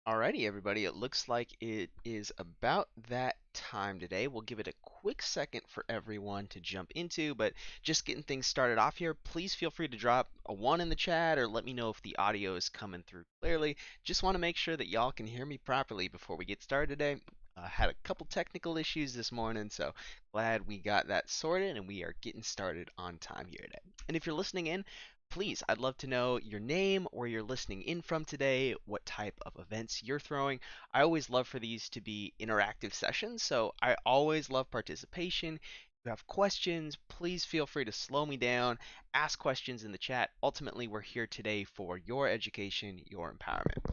Alrighty, everybody, it looks like it is about that time today. We'll give it a quick second for everyone to jump into, but just getting things started off here, please feel free to drop a 1 in the chat or let me know if the audio is coming through clearly. Just want to make sure that y'all can hear me properly before we get started today. Had a couple technical issues this morning, so glad we got that sorted and we are getting started on time here today. And if you're listening in, please, I'd love to know your name, where you're listening in from today, what type of events you're throwing. I always love for these to be interactive sessions, so I always love participation. If you have questions, please feel free to slow me down, ask questions in the chat. Ultimately, we're here today for your education, your empowerment.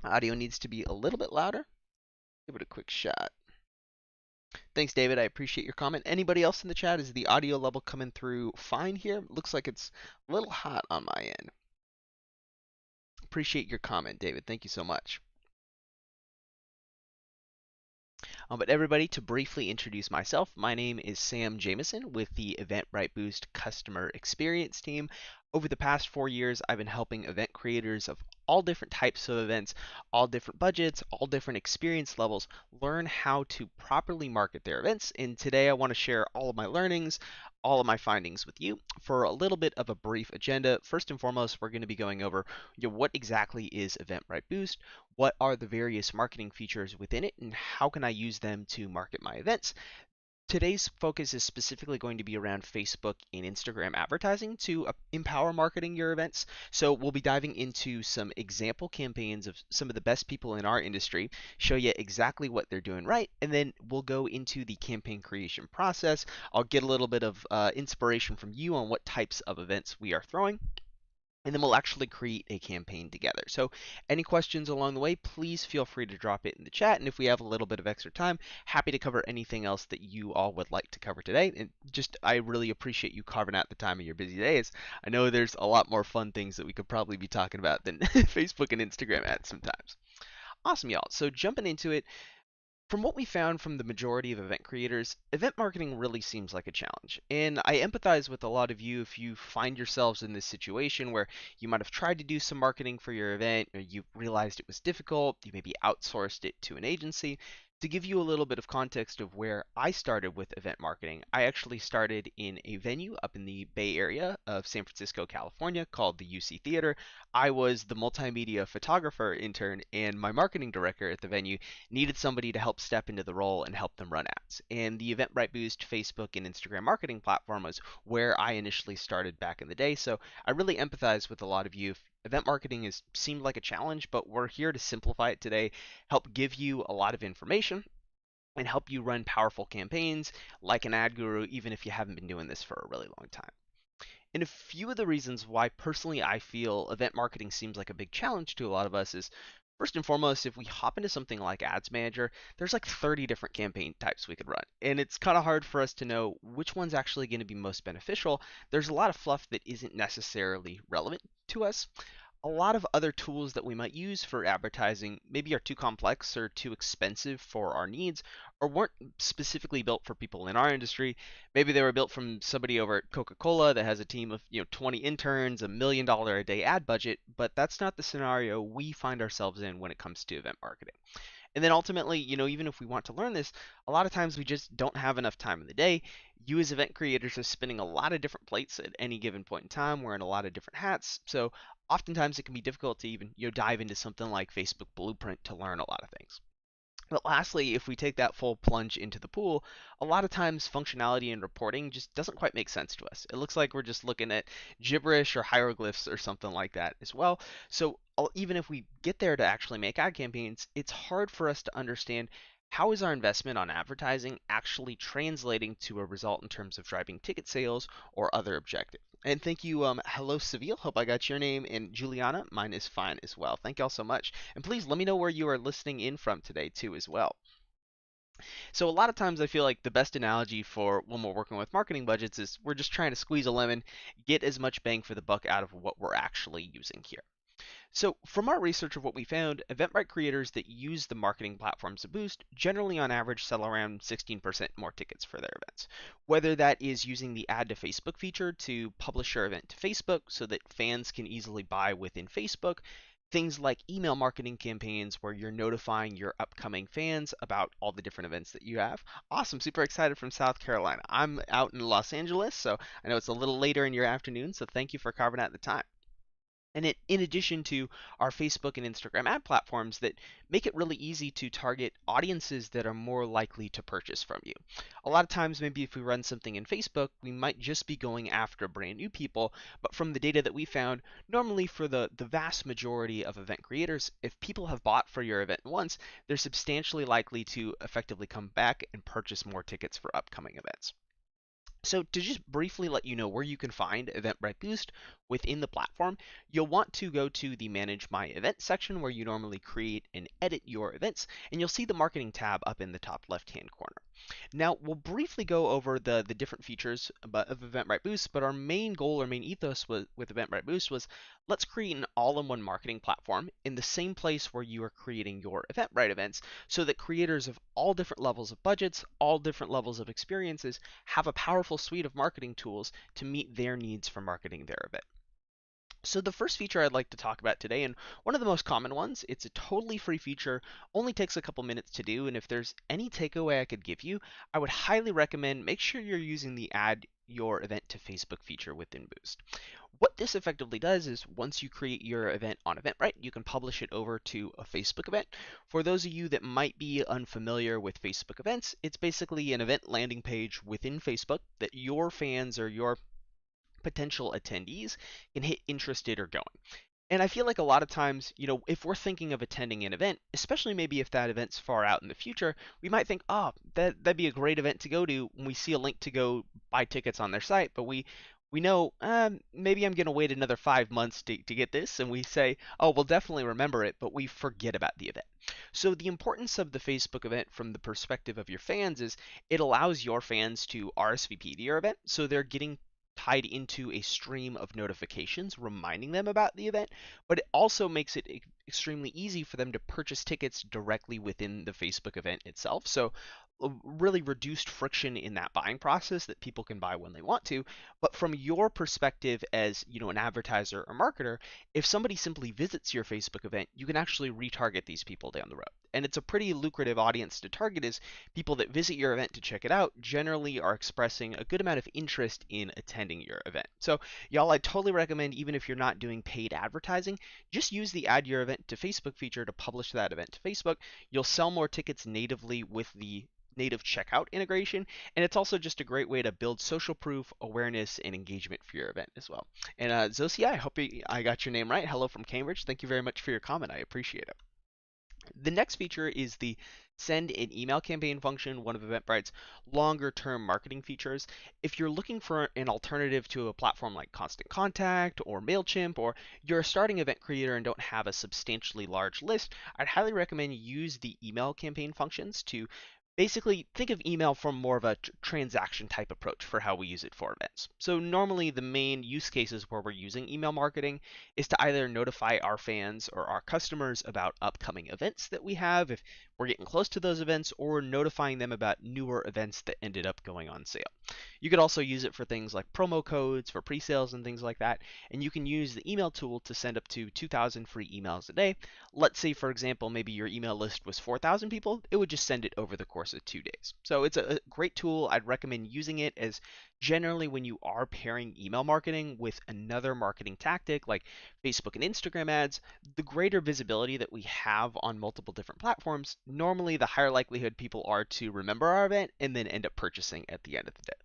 Audio needs to be a little bit louder. Give it a quick shot. Thanks, David. I appreciate your comment. Anybody else in the chat? Is the audio level coming through fine here? Looks like it's a little hot on my end. Appreciate your comment, David. Thank you so much. But everybody, to briefly introduce myself, my name is Sam Jameson with the Eventbrite Boost customer experience team. Over the past 4 years, I've been helping event creators of all different types of events, all different budgets, all different experience levels, learn how to properly market their events. And today I want to share all of my learnings, all of my findings with you for a little bit of a brief agenda. First and foremost, we're going to be going over what exactly is Eventbrite Boost, what are the various marketing features within it, and how can I use them to market my events. Today's focus is specifically going to be around Facebook and Instagram advertising to empower marketing your events. So we'll be diving into some example campaigns of some of the best people in our industry, show you exactly what they're doing right, and then we'll go into the campaign creation process. I'll get a little bit of inspiration from you on what types of events we are throwing, and then we'll actually create a campaign together. So any questions along the way, please feel free to drop it in the chat. And if we have a little bit of extra time, happy to cover anything else that you all would like to cover today. And just, I really appreciate you carving out the time of your busy days. I know there's a lot more fun things that we could probably be talking about than Facebook and Instagram ads sometimes. Awesome, y'all. So jumping into it, from what we found from the majority of event creators, event marketing really seems like a challenge. And I empathize with a lot of you if you find yourselves in this situation where you might have tried to do some marketing for your event, or you realized it was difficult, you maybe outsourced it to an agency. To give you a little bit of context of where I started with event marketing, I actually started in a venue up in the Bay Area of San Francisco, California called the UC Theater. I was the multimedia photographer intern, and my marketing director at the venue needed somebody to help step into the role and help them run ads. And the Eventbrite Boost Facebook and Instagram marketing platform was where I initially started back in the day. So I really empathize with a lot of you. Event marketing has seemed like a challenge, but we're here to simplify it today, help give you a lot of information, and help you run powerful campaigns like an ad guru, even if you haven't been doing this for a really long time. And a few of the reasons why personally I feel event marketing seems like a big challenge to a lot of us is, first and foremost, if we hop into something like Ads Manager, there's like 30 different campaign types we could run. And it's kind of hard for us to know which one's actually going to be most beneficial. There's a lot of fluff that isn't necessarily relevant to us. A lot of other tools that we might use for advertising maybe are too complex or too expensive for our needs, or weren't specifically built for people in our industry. Maybe they were built from somebody over at Coca-Cola that has a team of 20 interns, $1 million a day ad budget, but that's not the scenario we find ourselves in when it comes to event marketing. And then ultimately, even if we want to learn this, a lot of times we just don't have enough time in the day. You as event creators are spinning a lot of different plates at any given point in time, wearing a lot of different hats. So oftentimes it can be difficult to even dive into something like Facebook Blueprint to learn a lot of things. But lastly, if we take that full plunge into the pool, a lot of times functionality and reporting just doesn't quite make sense to us. It looks like we're just looking at gibberish or hieroglyphs or something like that as well. So even if we get there to actually make ad campaigns, it's hard for us to understand how is our investment on advertising actually translating to a result in terms of driving ticket sales or other objectives. And thank you, hello Seville, hope I got your name, and Juliana, mine is fine as well. Thank y'all so much. And please let me know where you are listening in from today too as well. So a lot of times I feel like the best analogy for when we're working with marketing budgets is we're just trying to squeeze a lemon, get as much bang for the buck out of what we're actually using here. So from our research of what we found, Eventbrite creators that use the marketing platforms to boost generally on average sell around 16% more tickets for their events. Whether that is using the add to Facebook feature to publish your event to Facebook so that fans can easily buy within Facebook, things like email marketing campaigns where you're notifying your upcoming fans about all the different events that you have. Awesome, super excited from South Carolina. I'm out in Los Angeles, so I know it's a little later in your afternoon, so thank you for carving out the time. And in addition to our Facebook and Instagram ad platforms that make it really easy to target audiences that are more likely to purchase from you. A lot of times, maybe if we run something in Facebook, we might just be going after brand new people. But from the data that we found, normally for the vast majority of event creators, if people have bought for your event once, they're substantially likely to effectively come back and purchase more tickets for upcoming events. So to just briefly let you know where you can find Eventbrite Boost within the platform, you'll want to go to the Manage My Event section where you normally create and edit your events, and you'll see the Marketing tab up in the top left-hand corner. Now, we'll briefly go over the different features of Eventbrite Boost, but our main goal or main ethos with Eventbrite Boost was let's create an all-in-one marketing platform in the same place where you are creating your Eventbrite events so that creators of all different levels of budgets, all different levels of experiences have a powerful suite of marketing tools to meet their needs for marketing their event. So the first feature I'd like to talk about today, and one of the most common ones, it's a totally free feature, only takes a couple minutes to do, and if there's any takeaway I could give you, I would highly recommend make sure you're using the add your event to Facebook feature within Boost. What this effectively does is once you create your event on Eventbrite, you can publish it over to a Facebook event. For those of you that might be unfamiliar with Facebook events, it's basically an event landing page within Facebook that your fans or your potential attendees can hit interested or going. And I feel like a lot of times, if we're thinking of attending an event, especially maybe if that event's far out in the future, we might think, oh, that'd be a great event to go to when we see a link to go buy tickets on their site, but we know maybe I'm going to wait another 5 months to get this, and we say, oh, we'll definitely remember it, but we forget about the event. So the importance of the Facebook event from the perspective of your fans is it allows your fans to RSVP to your event, so they're getting tied into a stream of notifications reminding them about the event, but it also makes it extremely easy for them to purchase tickets directly within the Facebook event itself. So really reduced friction in that buying process that people can buy when they want to. But from your perspective as, an advertiser or marketer, if somebody simply visits your Facebook event, you can actually retarget these people down the road. And it's a pretty lucrative audience to target is people that visit your event to check it out generally are expressing a good amount of interest in attending your event. So y'all, I totally recommend even if you're not doing paid advertising, just use the add your event to Facebook feature to publish that event to Facebook. You'll sell more tickets natively with the native checkout integration, and it's also just a great way to build social proof, awareness, and engagement for your event as well. And Zosia, I hope I got your name right. Hello from Cambridge. Thank you very much for your comment. I appreciate it. The next feature is the send an email campaign function, one of Eventbrite's longer term marketing features. If you're looking for an alternative to a platform like Constant Contact or MailChimp, or you're a starting event creator and don't have a substantially large list, I'd highly recommend you use the email campaign functions to basically think of email from more of a transaction type approach for how we use it for events. So normally the main use cases where we're using email marketing is to either notify our fans or our customers about upcoming events that we have if we're getting close to those events, or notifying them about newer events that ended up going on sale. You could also use it for things like promo codes for pre-sales and things like that, and you can use the email tool to send up to 2,000 free emails a day. Let's say, for example, maybe your email list was 4,000 people, it would just send it over the course of 2 days. So it's a great tool. I'd recommend using it, as generally when you are pairing email marketing with another marketing tactic like Facebook and Instagram ads, the greater visibility that we have on multiple different platforms, normally the higher likelihood people are to remember our event and then end up purchasing at the end of the day.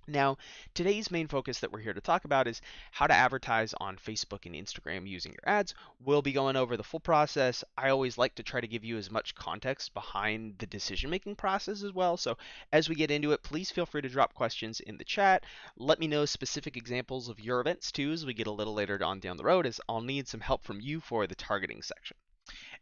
Now, today's main focus that we're here to talk about is how to advertise on Facebook and Instagram using your ads. We'll be going over the full process. I always like to try to give you as much context behind the decision-making process as well. So as we get into it, please feel free to drop questions in the chat. Let me know specific examples of your events too as we get a little later on down the road, as I'll need some help from you for the targeting section.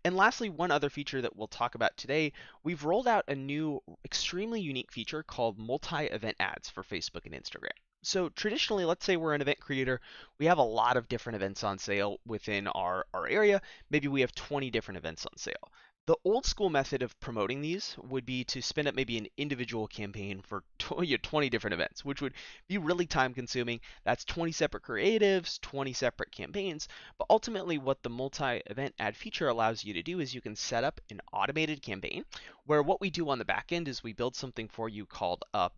And lastly, one other feature that we'll talk about today, we've rolled out a new extremely unique feature called multi-event ads for Facebook and Instagram. So traditionally, let's say we're an event creator, we have a lot of different events on sale within our area. Maybe we have 20 different events on sale. The old school method of promoting these would be to spin up maybe an individual campaign for 20 different events, which would be really time consuming. That's 20 separate creatives, 20 separate campaigns. But ultimately, what the multi event ad feature allows you to do is you can set up an automated campaign where what we do on the back end is we build something for you called a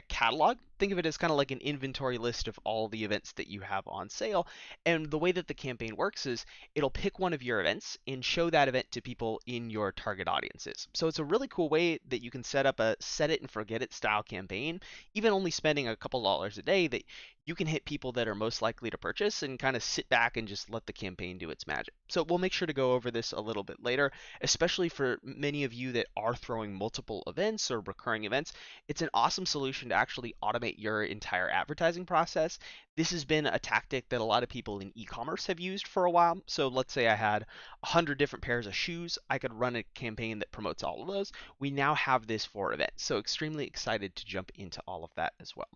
catalog. Think of it as kind of like an inventory list of all the events that you have on sale. And the way that the campaign works is it'll pick one of your events and show that event to people in your target audiences. So it's a really cool way that you can set up a set it and forget it style campaign, even only spending a couple dollars a day, that you can hit people that are most likely to purchase and kind of sit back and just let the campaign do its magic. So we'll make sure to go over this a little bit later, especially for many of you that are throwing multiple events or recurring events. It's an awesome solution to actually automate your entire advertising process. This has been a tactic that a lot of people in e-commerce have used for a while. So let's say I had 100 different pairs of shoes. I could run a campaign that promotes all of those. We now have this for events. So extremely excited to jump into all of that as well.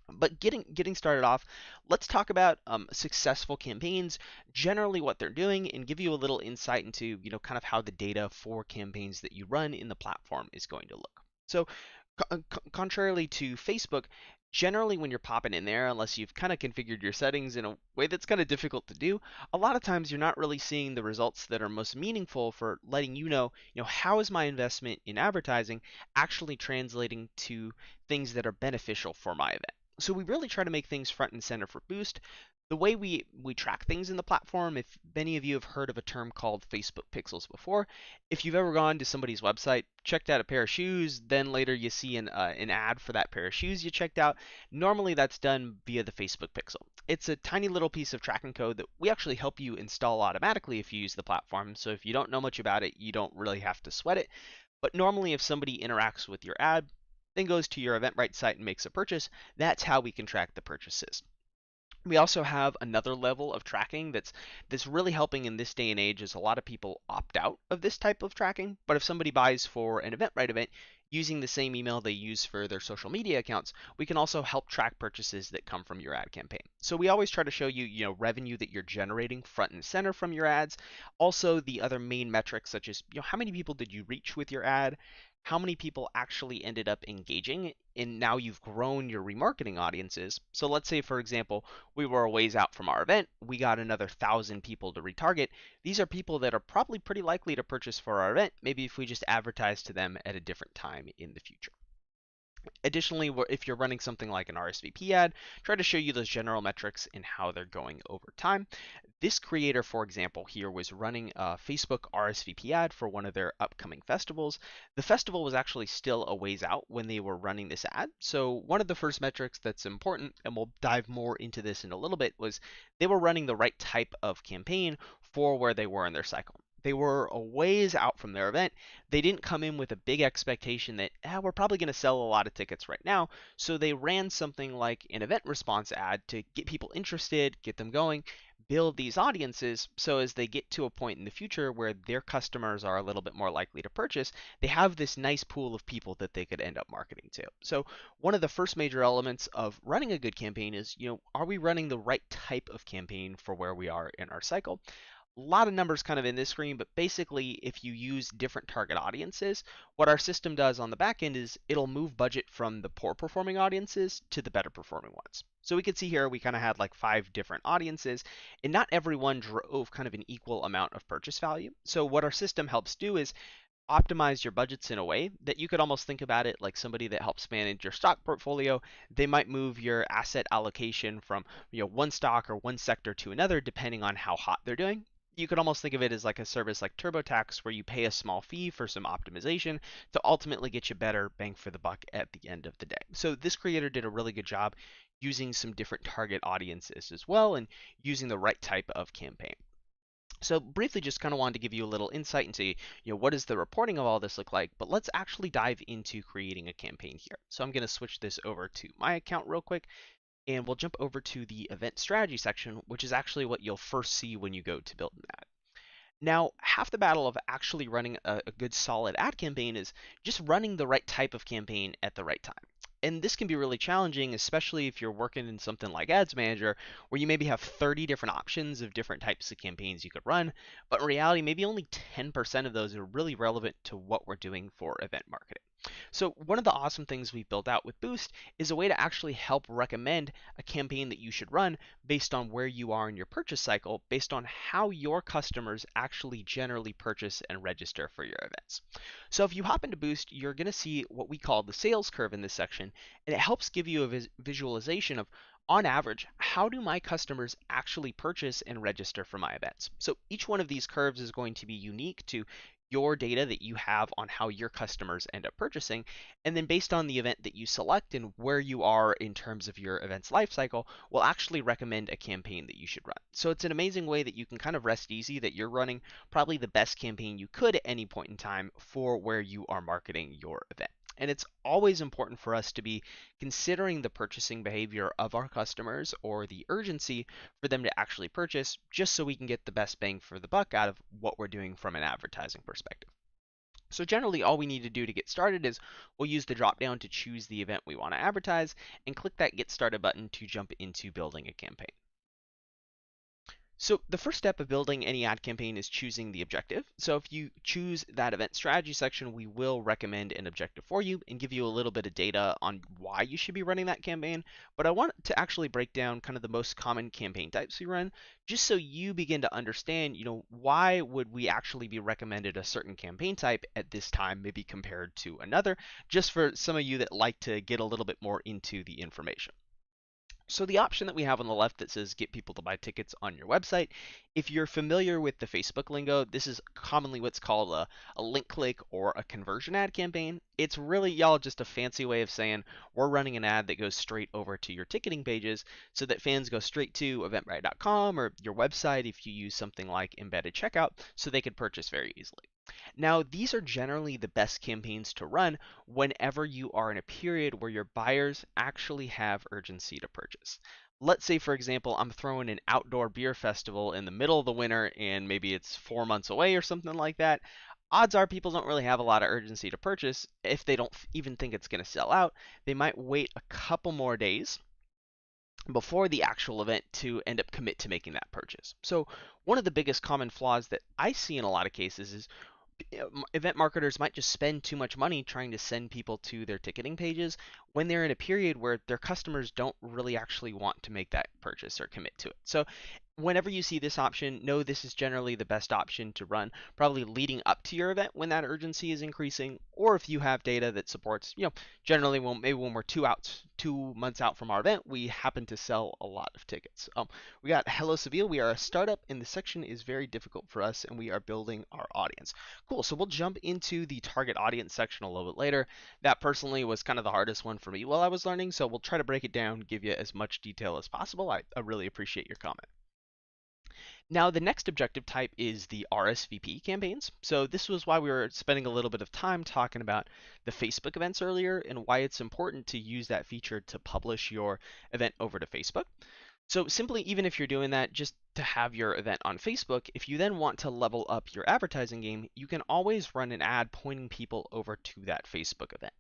But getting started off, let's talk about successful campaigns, generally what they're doing, and give you a little insight into kind of how the data for campaigns that you run in the platform is going to look. So contrarily to Facebook, generally when you're popping in there, unless you've kind of configured your settings in a way that's kind of difficult to do, a lot of times you're not really seeing the results that are most meaningful for letting how is my investment in advertising actually translating to things that are beneficial for my event. So we really try to make things front and center for Boost. The way we track things in the platform, if many of you have heard of a term called Facebook pixels before, if you've ever gone to somebody's website, checked out a pair of shoes, then later you see an ad for that pair of shoes you checked out, normally that's done via the Facebook pixel. It's a tiny little piece of tracking code that we actually help you install automatically if you use the platform. So if you don't know much about it, you don't really have to sweat it. But normally if somebody interacts with your ad, then goes to your Eventbrite site and makes a purchase, that's how we can track the purchases. We also have another level of tracking that's really helping in this day and age, as a lot of people opt out of this type of tracking. But if somebody buys for an Eventbrite event using the same email they use for their social media accounts, we can also help track purchases that come from your ad campaign. So we always try to show you, revenue that you're generating front and center from your ads. Also the other main metrics such as, how many people did you reach with your ad? How many people actually ended up engaging, and now you've grown your remarketing audiences. So let's say, for example, we were a ways out from our event, we got another 1,000 people to retarget. These are people that are probably pretty likely to purchase for our event, maybe if we just advertise to them at a different time in the future. Additionally, if you're running something like an RSVP ad, try to show you those general metrics and how they're going over time. This creator, for example, here was running a Facebook RSVP ad for one of their upcoming festivals. The festival was actually still a ways out when they were running this ad. So one of the first metrics that's important, and we'll dive more into this in a little bit, was they were running the right type of campaign for where they were in their cycle. They were a ways out from their event. They didn't come in with a big expectation that we're probably going to sell a lot of tickets right now. So they ran something like an event response ad to get people interested, get them going, build these audiences. So as they get to a point in the future where their customers are a little bit more likely to purchase, they have this nice pool of people that they could end up marketing to. So one of the first major elements of running a good campaign is, are we running the right type of campaign for where we are in our cycle? A lot of numbers kind of in this screen, but basically if you use different target audiences, what our system does on the back end is it'll move budget from the poor performing audiences to the better performing ones. So we can see here we kind of had like 5 different audiences, and not everyone drove kind of an equal amount of purchase value. So what our system helps do is optimize your budgets in a way that you could almost think about it like somebody that helps manage your stock portfolio. They might move your asset allocation from one stock or one sector to another depending on how hot they're doing. You could almost think of it as like a service like TurboTax where you pay a small fee for some optimization to ultimately get you better bang for the buck at the end of the day. So this creator did a really good job using some different target audiences as well and using the right type of campaign. So briefly, just kind of wanted to give you a little insight into, what does the reporting of all this look like, but let's actually dive into creating a campaign here. So I'm going to switch this over to my account real quick, and we'll jump over to the event strategy section, which is actually what you'll first see when you go to build an ad. Now, half the battle of actually running a good solid ad campaign is just running the right type of campaign at the right time. And this can be really challenging, especially if you're working in something like Ads Manager, where you maybe have 30 different options of different types of campaigns you could run, but in reality, maybe only 10% of those are really relevant to what we're doing for event marketing. So one of the awesome things we've built out with Boost is a way to actually help recommend a campaign that you should run based on where you are in your purchase cycle, based on how your customers actually generally purchase and register for your events. So if you hop into Boost, you're going to see what we call the sales curve in this section, and it helps give you a visualization of, on average, how do my customers actually purchase and register for my events? So each one of these curves is going to be unique to your data that you have on how your customers end up purchasing. And then based on the event that you select and where you are in terms of your event's lifecycle, we'll actually recommend a campaign that you should run. So it's an amazing way that you can kind of rest easy that you're running probably the best campaign you could at any point in time for where you are marketing your event. And it's always important for us to be considering the purchasing behavior of our customers or the urgency for them to actually purchase, just so we can get the best bang for the buck out of what we're doing from an advertising perspective. So generally all we need to do to get started is we'll use the drop down to choose the event we want to advertise and click that get started button to jump into building a campaign. So the first step of building any ad campaign is choosing the objective. So if you choose that event strategy section, we will recommend an objective for you and give you a little bit of data on why you should be running that campaign. But I want to actually break down kind of the most common campaign types we run, just so you begin to understand, why would we actually be recommended a certain campaign type at this time, maybe compared to another, just for some of you that like to get a little bit more into the information. So the option that we have on the left that says get people to buy tickets on your website, if you're familiar with the Facebook lingo, this is commonly what's called a link click or a conversion ad campaign. It's really, y'all, just a fancy way of saying we're running an ad that goes straight over to your ticketing pages so that fans go straight to eventbrite.com or your website if you use something like embedded checkout so they could purchase very easily. Now, these are generally the best campaigns to run whenever you are in a period where your buyers actually have urgency to purchase. Let's say, for example, I'm throwing an outdoor beer festival in the middle of the winter and maybe it's 4 months away or something like that. Odds are people don't really have a lot of urgency to purchase. If they don't even think it's going to sell out, they might wait a couple more days before the actual event to end up commit to making that purchase. So one of the biggest common flaws that I see in a lot of cases is event marketers might just spend too much money trying to send people to their ticketing pages when they're in a period where their customers don't really actually want to make that purchase or commit to it. So whenever you see this option, know this is generally the best option to run, probably leading up to your event when that urgency is increasing, or if you have data that supports, generally maybe when we're 2 months out from our event, we happen to sell a lot of tickets. We got Hello Seville. We are a startup, and the section is very difficult for us, and we are building our audience. Cool. So we'll jump into the target audience section a little bit later. That personally was kind of the hardest one for me while I was learning, so we'll try to break it down, give you as much detail as possible. I really appreciate your comment. Now, the next objective type is the RSVP campaigns. So this was why we were spending a little bit of time talking about the Facebook events earlier and why it's important to use that feature to publish your event over to Facebook. So simply, even if you're doing that just to have your event on Facebook, if you then want to level up your advertising game, you can always run an ad pointing people over to that Facebook event.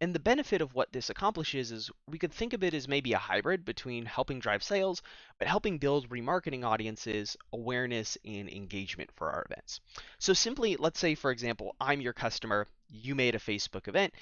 And the benefit of what this accomplishes is we could think of it as maybe a hybrid between helping drive sales, but helping build remarketing audiences, awareness, and engagement for our events. So simply, let's say, for example, I'm your customer, you made a Facebook event.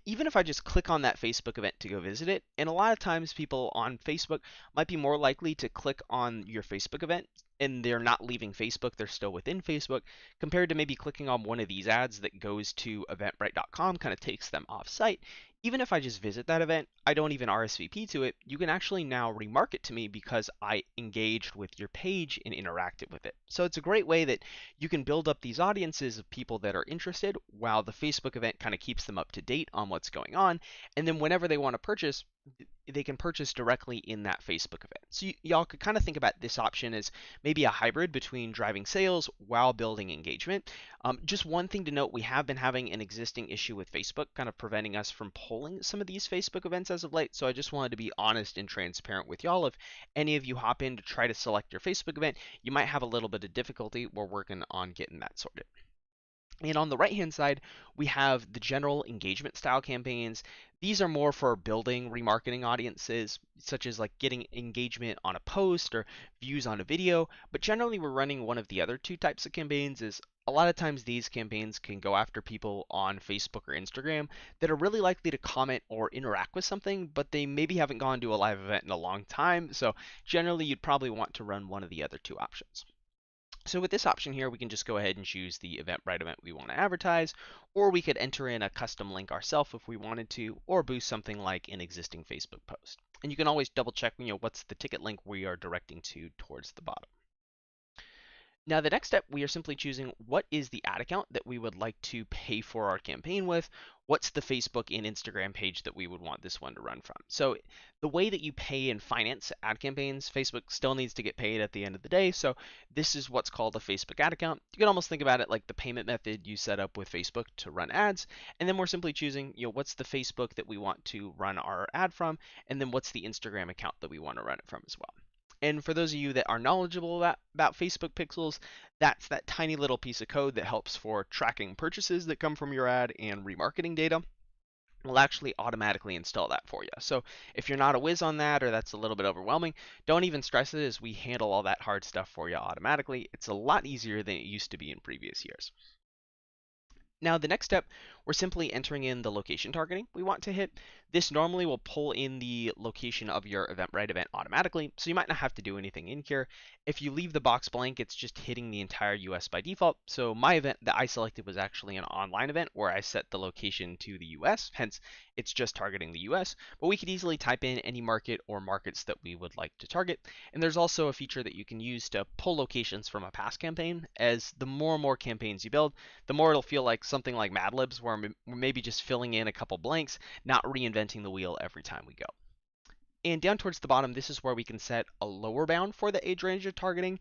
Even if I just click on that Facebook event to go visit it, and a lot of times people on Facebook might be more likely to click on your Facebook event and they're not leaving Facebook, they're still within Facebook, compared to maybe clicking on one of these ads that goes to eventbrite.com, kind of takes them off site. Even if I just visit that event, I don't even RSVP to it, you can actually now remarket to me because I engaged with your page and interacted with it. So it's a great way that you can build up these audiences of people that are interested while the Facebook event kind of keeps them up to date on what's going on. And then whenever they want to purchase, they can purchase directly in that Facebook event. So y'all could kind of think about this option as maybe a hybrid between driving sales while building engagement. Just one thing to note, we have been having an existing issue with Facebook kind of preventing us from polling some of these Facebook events as of late. So I just wanted to be honest and transparent with y'all. If any of you hop in to try to select your Facebook event, you might have a little bit of difficulty. We're working on getting that sorted. And on the right hand side, we have the general engagement style campaigns. These are more for building remarketing audiences, such as like getting engagement on a post or views on a video. But generally, we're running one of the other two types of campaigns. Is a lot of times these campaigns can go after people on Facebook or Instagram that are really likely to comment or interact with something, but they maybe haven't gone to a live event in a long time. So generally, you'd probably want to run one of the other two options. So with this option here, we can just go ahead and choose the Eventbrite event we want to advertise, or we could enter in a custom link ourselves if we wanted to, or boost something like an existing Facebook post. And you can always double check, what's the ticket link we are directing to towards the bottom. Now, the next step, we are simply choosing what is the ad account that we would like to pay for our campaign with. What's the Facebook and Instagram page that we would want this one to run from? So, the way that you pay and finance ad campaigns, Facebook still needs to get paid at the end of the day. So, this is what's called a Facebook ad account. You can almost think about it like the payment method you set up with Facebook to run ads. And then we're simply choosing, what's the Facebook that we want to run our ad from, and then what's the Instagram account that we want to run it from as well. And for those of you that are knowledgeable about Facebook pixels, that's that tiny little piece of code that helps for tracking purchases that come from your ad and remarketing data. We'll actually automatically install that for you. So if you're not a whiz on that or that's a little bit overwhelming, don't even stress it as we handle all that hard stuff for you automatically. It's a lot easier than it used to be in previous years. Now, the next step, we're simply entering in the location targeting we want to hit. This normally will pull in the location of your Eventbrite event automatically, so you might not have to do anything in here. If you leave the box blank, it's just hitting the entire US by default. So my event that I selected was actually an online event where I set the location to the US, hence it's just targeting the US, but we could easily type in any market or markets that we would like to target. And there's also a feature that you can use to pull locations from a past campaign, as the more and more campaigns you build, the more it'll feel like something like Mad Libs, where we're maybe just filling in a couple blanks, not reinventing the wheel every time we go. And down towards the bottom, this is where we can set a lower bound for the age range of targeting.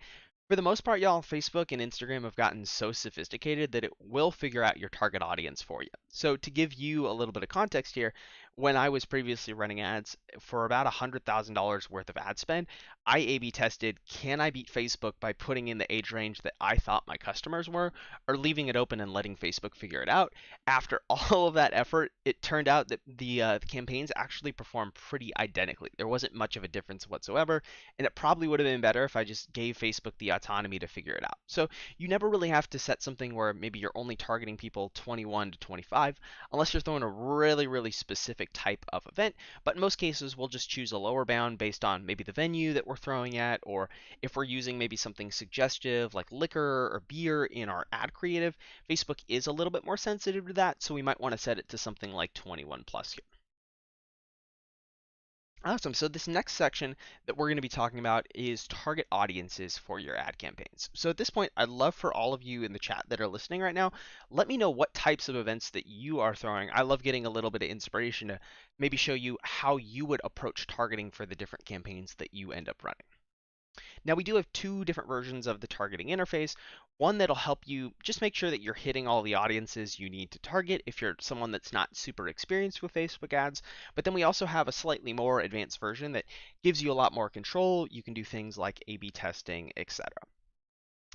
For the most part, y'all, Facebook and Instagram have gotten so sophisticated that it will figure out your target audience for you. So to give you a little bit of context here, when I was previously running ads for about $100,000 worth of ad spend, I A/B tested, can I beat Facebook by putting in the age range that I thought my customers were, or leaving it open and letting Facebook figure it out. After all of that effort, it turned out that the campaigns actually performed pretty identically. There wasn't much of a difference whatsoever, and it probably would have been better if I just gave Facebook the autonomy to figure it out. So you never really have to set something where maybe you're only targeting people 21 to 25, unless you're throwing a really, really specific type of event. But in most cases, we'll just choose a lower bound based on maybe the venue that we're throwing at, or if we're using maybe something suggestive like liquor or beer in our ad creative. Facebook is a little bit more sensitive to that, so we might want to set it to something like 21 plus here. Awesome. So this next section that we're going to be talking about is target audiences for your ad campaigns. So at this point, I'd love for all of you in the chat that are listening right now, let me know what types of events that you are throwing. I love getting a little bit of inspiration to maybe show you how you would approach targeting for the different campaigns that you end up running. Now we do have two different versions of the targeting interface. One that'll help you just make sure that you're hitting all the audiences you need to target if you're someone that's not super experienced with Facebook ads. But then we also have a slightly more advanced version that gives you a lot more control. You can do things like A/B testing, etc.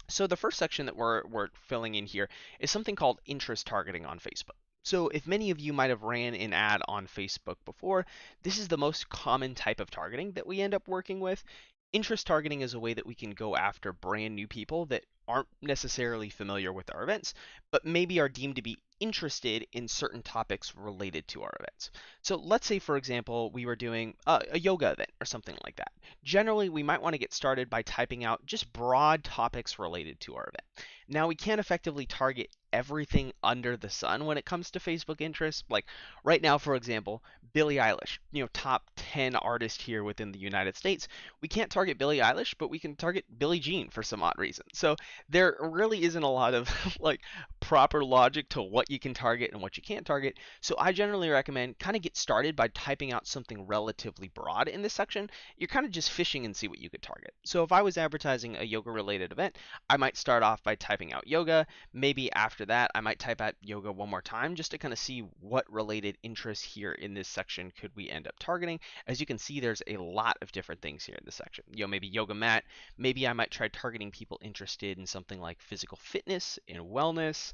So the first section that we're filling in here is something called interest targeting on Facebook. So if many of you might have ran an ad on Facebook before, this is the most common type of targeting that we end up working with. Interest targeting is a way that we can go after brand new people that aren't necessarily familiar with our events, but maybe are deemed to be interested in certain topics related to our events. So let's say, for example, we were doing a yoga event or something like that. Generally, we might want to get started by typing out just broad topics related to our event. Now, we can't effectively target everything under the sun when it comes to Facebook interests. Like right now, for example, Billie Eilish, top 10 artist here within the United States. We can't target Billie Eilish, but we can target Billie Jean for some odd reason. So there really isn't a lot of like proper logic to what you can target and what you can't target. So I generally recommend kind of get started by typing out something relatively broad in this section. You're kind of just fishing and see what you could target. So if I was advertising a yoga related event, I might start off by typing out yoga. Maybe after after that, I might type out yoga one more time just to kind of see what related interests here in this section could we end up targeting. As you can see, there's a lot of different things here in this section. Maybe yoga mat. Maybe I might try targeting people interested in something like physical fitness and wellness.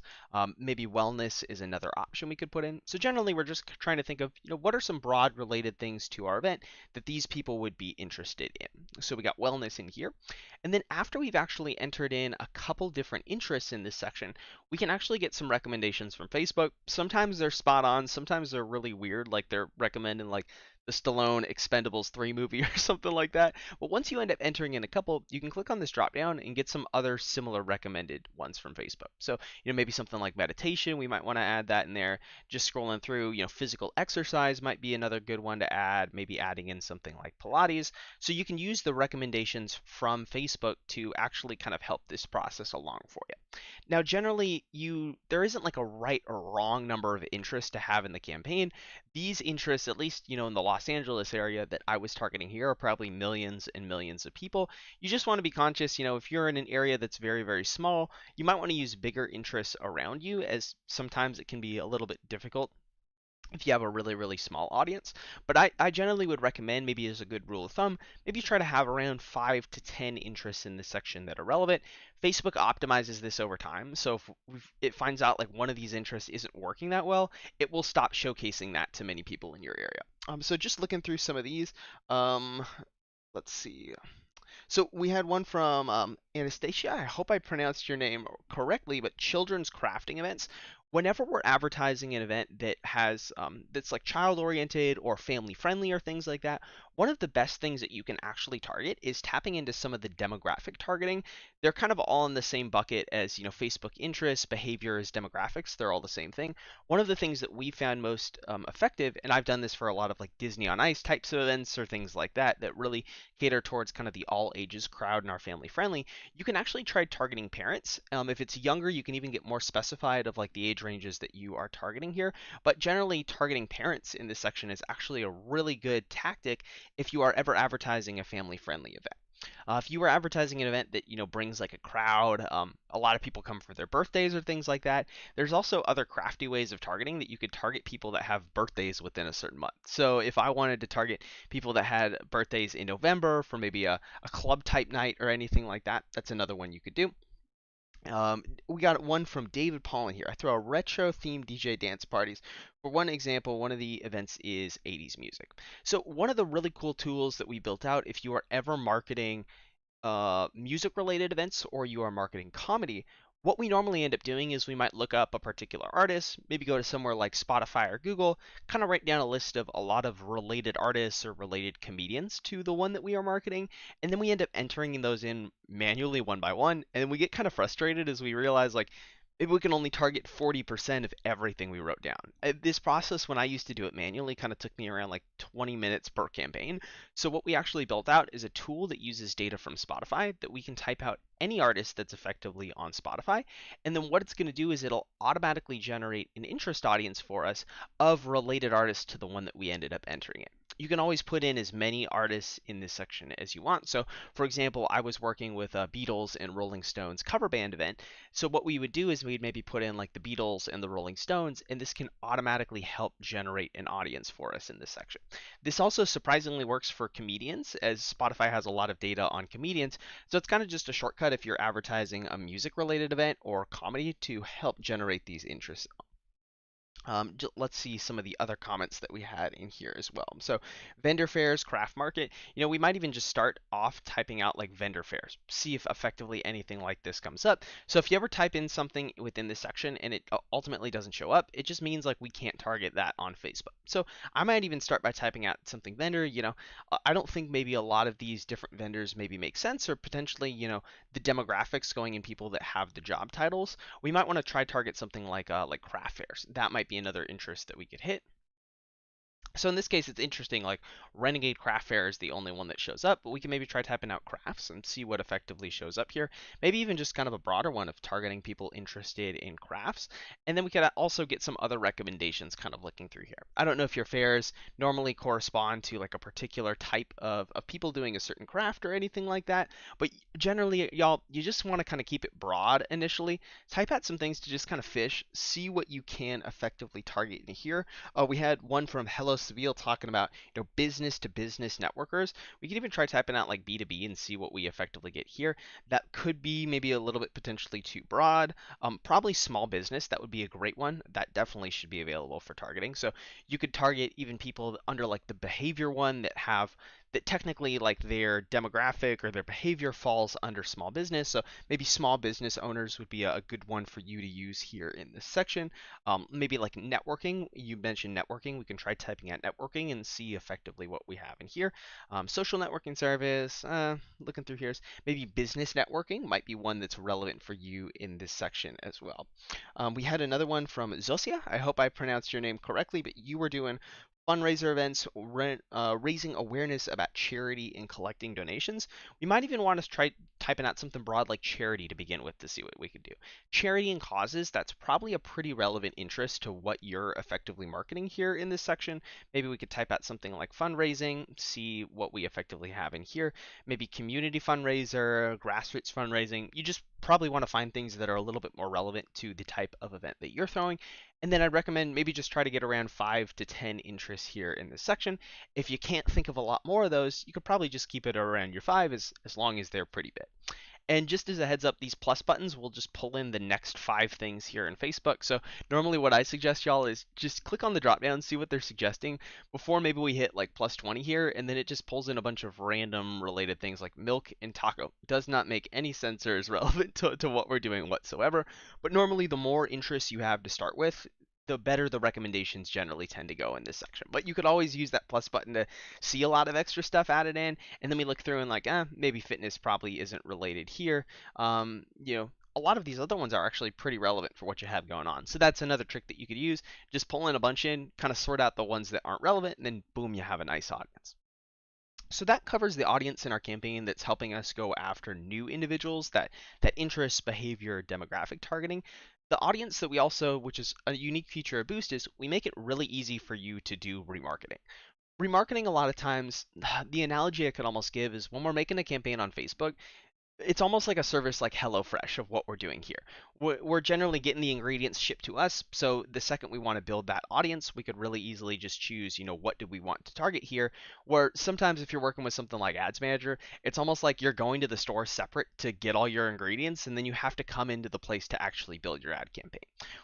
Maybe wellness is another option we could put in. So generally, we're just trying to think of, what are some broad related things to our event that these people would be interested in. So we got wellness in here. And then after we've actually entered in a couple different interests in this section, we can actually get some recommendations from Facebook. Sometimes they're spot on, sometimes they're really weird, like they're recommending like the Stallone Expendables 3 movie or something like that. But once you end up entering in a couple, you can click on this drop down and get some other similar recommended ones from Facebook. So, maybe something like meditation, we might want to add that in there. Just scrolling through, physical exercise might be another good one to add, maybe adding in something like Pilates. So you can use the recommendations from Facebook to actually kind of help this process along for you. Now, generally, there isn't like a right or wrong number of interests to have in the campaign. These interests, at least, in the Los Angeles area that I was targeting here, are probably millions and millions of people. You just want to be conscious, if you're in an area that's very, very small, you might want to use bigger interests around you, as sometimes it can be a little bit difficult if you have a really, really small audience. But I generally would recommend, maybe as a good rule of thumb, maybe try to have around 5 to 10 interests in this section that are relevant. Facebook optimizes this over time. So if it finds out like one of these interests isn't working that well, it will stop showcasing that to many people in your area. So just looking through some of these, um, let's see. So we had one from Anastasia. I hope I pronounced your name correctly, but children's crafting events. Whenever we're advertising an event that has that's like child oriented or family friendly or things like that, one of the best things that you can actually target is tapping into some of the demographic targeting. They're kind of all in the same bucket as Facebook interests, behaviors, demographics. They're all the same thing. One of the things that we found most effective, and I've done this for a lot of like Disney on Ice types of events or things like that, that really cater towards kind of the all ages crowd and are family friendly, you can actually try targeting parents. If it's younger, you can even get more specified of like the age ranges that you are targeting here. But generally, targeting parents in this section is actually a really good tactic if you are ever advertising a family friendly event. If you were advertising an event that brings like a crowd, a lot of people come for their birthdays or things like that. There's also other crafty ways of targeting that you could target people that have birthdays within a certain month. So if I wanted to target people that had birthdays in November for maybe a club type night or anything like that, that's another one you could do. We got one from David Paulin here. I throw a retro themed DJ dance parties. For one example, one of the events is 80s music. So one of the really cool tools that we built out, if you are ever marketing music related events or you are marketing comedy, what we normally end up doing is we might look up a particular artist, maybe go to somewhere like Spotify or Google, kind of write down a list of a lot of related artists or related comedians to the one that we are marketing, and then we end up entering those in manually one by one, and then we get kind of frustrated as we realize like maybe we can only target 40% of everything we wrote down. This process, when I used to do it manually, kind of took me around like 20 minutes per campaign. So what we actually built out is a tool that uses data from Spotify that we can type out any artist that's effectively on Spotify. And then what it's going to do is it'll automatically generate an interest audience for us of related artists to the one that we ended up entering it. You can always put in as many artists in this section as you want. So, for example, I was working with a Beatles and Rolling Stones cover band event. So what we would do is we'd maybe put in like the Beatles and the Rolling Stones, and this can automatically help generate an audience for us in this section. This also surprisingly works for comedians, as Spotify has a lot of data on comedians. So it's kind of just a shortcut if you're advertising a music related event or comedy to help generate these interests. Let's see some of the other comments that we had in here as well. So vendor fairs, craft market, we might even just start off typing out like vendor fairs, see if effectively anything like this comes up. So if you ever type in something within this section and it ultimately doesn't show up, it just means like we can't target that on Facebook. So I might even start by typing out something vendor. I don't think maybe a lot of these different vendors maybe make sense, or potentially, the demographics going in people that have the job titles. We might want to try target something like craft fairs. That might be another interest that we could hit. So in this case, it's interesting, like Renegade Craft Fair is the only one that shows up, but we can maybe try typing out crafts and see what effectively shows up here. Maybe even just kind of a broader one of targeting people interested in crafts. And then we could also get some other recommendations kind of looking through here. I don't know if your fairs normally correspond to like a particular type of people doing a certain craft or anything like that, but generally, y'all, you just want to kind of keep it broad initially. Type out some things to just kind of fish, see what you can effectively target in here. We had one from Hello Seville talking about business to business networkers. We could even try typing out like B2B and see what we effectively get here. That could be maybe a little bit potentially too broad. Probably small business, that would be a great one. That definitely should be available for targeting. So you could target even people under like the behavior one that technically like their demographic or their behavior falls under small business. So maybe small business owners would be a good one for you to use here in this section. Maybe like networking. You mentioned networking. We can try typing out networking and see effectively what we have in here. Social networking service. Looking through here, maybe business networking might be one that's relevant for you in this section as well. We had another one from Zosia. I hope I pronounced your name correctly, but you were doing fundraiser events, raising awareness about charity and collecting donations. We might even want to try typing out something broad like charity to begin with to see what we could do. Charity and causes, that's probably a pretty relevant interest to what you're effectively marketing here in this section. Maybe we could type out something like fundraising, see what we effectively have in here. Maybe community fundraiser, grassroots fundraising. You just probably want to find things that are a little bit more relevant to the type of event that you're throwing. And then I'd recommend maybe just try to get around 5 to 10 interests here in this section. If you can't think of a lot more of those, you could probably just keep it around your 5 as long as they're pretty big. And just as a heads up, these plus buttons will just pull in the next 5 things here in Facebook. So normally what I suggest y'all is just click on the drop down, see what they're suggesting before maybe we hit like plus 20 here, and then it just pulls in a bunch of random related things like milk and taco. Does not make any sense or is relevant to what we're doing whatsoever. But normally the more interests you have to start with, the better the recommendations generally tend to go in this section. But you could always use that plus button to see a lot of extra stuff added in, and then we look through and like, maybe fitness probably isn't related here. A lot of these other ones are actually pretty relevant for what you have going on. So that's another trick that you could use. Just pull in a bunch in, kind of sort out the ones that aren't relevant, and then boom, you have a nice audience. So that covers the audience in our campaign that's helping us go after new individuals, that interest, behavior, demographic targeting. The audience that we also, which is a unique feature of Boost, is we make it really easy for you to do remarketing. Remarketing, a lot of times, the analogy I could almost give is when we're making a campaign on Facebook, it's almost like a service like HelloFresh of what we're doing here. We're generally getting the ingredients shipped to us, so the second we want to build that audience, we could really easily just choose, what do we want to target here? Where sometimes if you're working with something like Ads Manager, it's almost like you're going to the store separate to get all your ingredients, and then you have to come into the place to actually build your ad campaign.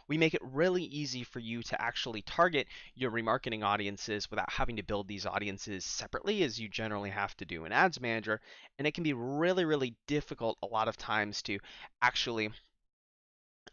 We make it really easy for you to actually target your remarketing audiences without having to build these audiences separately as you generally have to do in Ads Manager, and it can be really, really difficult a lot of times to actually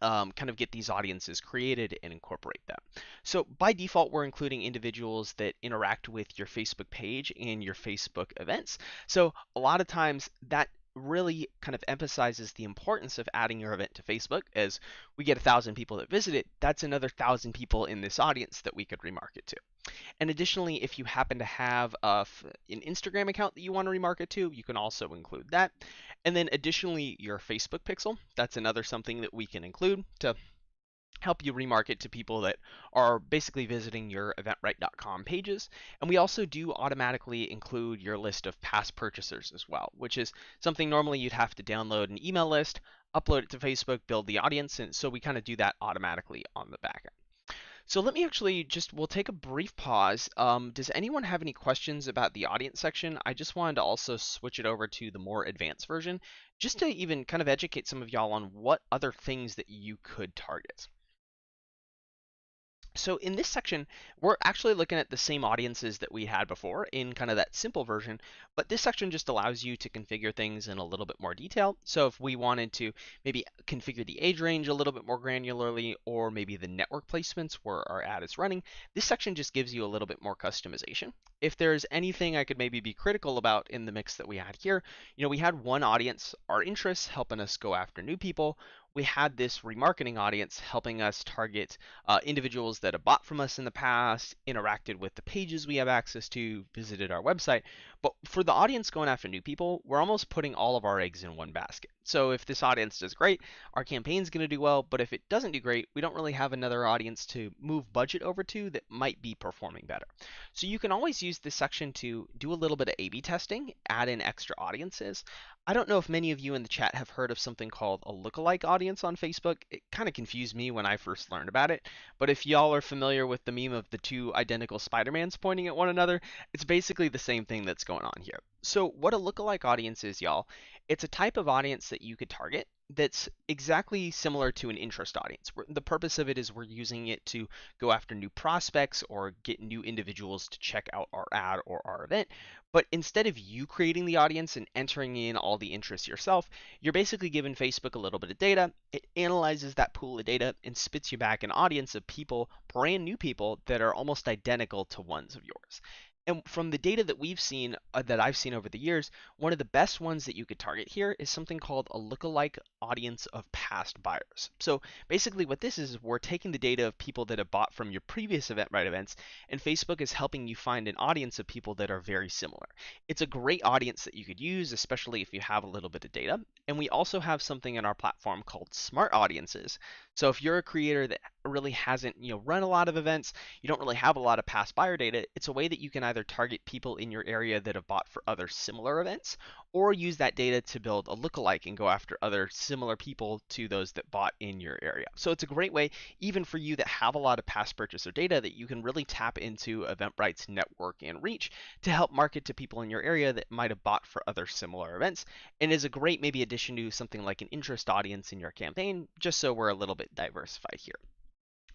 kind of get these audiences created and incorporate them. So by default, we're including individuals that interact with your Facebook page and your Facebook events. So a lot of times that really kind of emphasizes the importance of adding your event to Facebook. As we get 1,000 people that visit it, that's another 1,000 people in this audience that we could remarket to. And additionally, if you happen to have an Instagram account that you want to remarket to, you can also include that. And then additionally, your Facebook pixel, that's another something that we can include to help you remarket to people that are basically visiting your eventbrite.com pages. And we also do automatically include your list of past purchasers as well, which is something normally you'd have to download an email list, upload it to Facebook, build the audience, and so we kind of do that automatically on the back end. So let me actually we'll take a brief pause. Does anyone have any questions about the audience section? I just wanted to also switch it over to the more advanced version, just to even kind of educate some of y'all on what other things that you could target. So in this section, we're actually looking at the same audiences that we had before in kind of that simple version, but this section just allows you to configure things in a little bit more detail. So if we wanted to maybe configure the age range a little bit more granularly, or maybe the network placements where our ad is running, this section just gives you a little bit more customization. If there's anything I could maybe be critical about in the mix that we had here, we had one audience, our interests, helping us go after new people. we had this remarketing audience helping us target individuals that have bought from us in the past, interacted with the pages we have access to, visited our website. But for the audience going after new people, we're almost putting all of our eggs in one basket. So if this audience does great, our campaign's going to do well. But if it doesn't do great, we don't really have another audience to move budget over to that might be performing better. So you can always use this section to do a little bit of A/B testing, add in extra audiences. I don't know if many of you in the chat have heard of something called a lookalike audience on Facebook. It kind of confused me when I first learned about it, but if y'all are familiar with the meme of the two identical Spider-Mans pointing at one another, it's basically the same thing that's going on here. So what a lookalike audience is, y'all, it's a type of audience that you could target that's exactly similar to an interest audience. The purpose of it is we're using it to go after new prospects or get new individuals to check out our ad or our event. But instead of you creating the audience and entering in all the interests yourself, you're basically giving Facebook a little bit of data. It analyzes that pool of data and spits you back an audience of people, brand new people that are almost identical to ones of yours. And from the data that we've seen, that I've seen over the years, one of the best ones that you could target here is something called a lookalike audience of past buyers. So basically what this is we're taking the data of people that have bought from your previous Eventbrite events, and Facebook is helping you find an audience of people that are very similar. It's a great audience that you could use, especially if you have a little bit of data. And we also have something in our platform called smart audiences. So if you're a creator that really hasn't, run a lot of events, you don't really have a lot of past buyer data, it's a way that you can either target people in your area that have bought for other similar events, or use that data to build a lookalike and go after other similar people to those that bought in your area. So it's a great way, even for you that have a lot of past purchaser data, that you can really tap into Eventbrite's network and reach to help market to people in your area that might have bought for other similar events, and is a great maybe addition to something like an interest audience in your campaign, just so we're a little bit diversified here.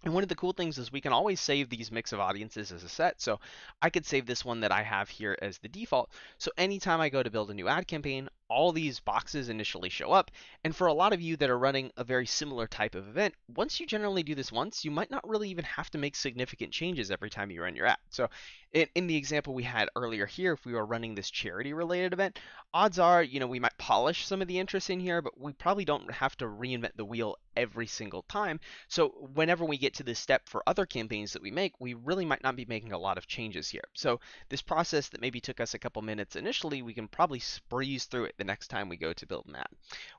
And one of the cool things is we can always save these mix of audiences as a set. So I could save this one that I have here as the default. So anytime I go to build a new ad campaign, all these boxes initially show up. And for a lot of you that are running a very similar type of event, once you generally do this once, you might not really even have to make significant changes every time you run your ad. So in the example we had earlier here, if we were running this charity related event, odds are, we might polish some of the interest in here, but we probably don't have to reinvent the wheel every single time. So whenever we get to this step for other campaigns that we make, we really might not be making a lot of changes here. So this process that maybe took us a couple minutes initially, we can probably breeze through it the next time we go to build an ad.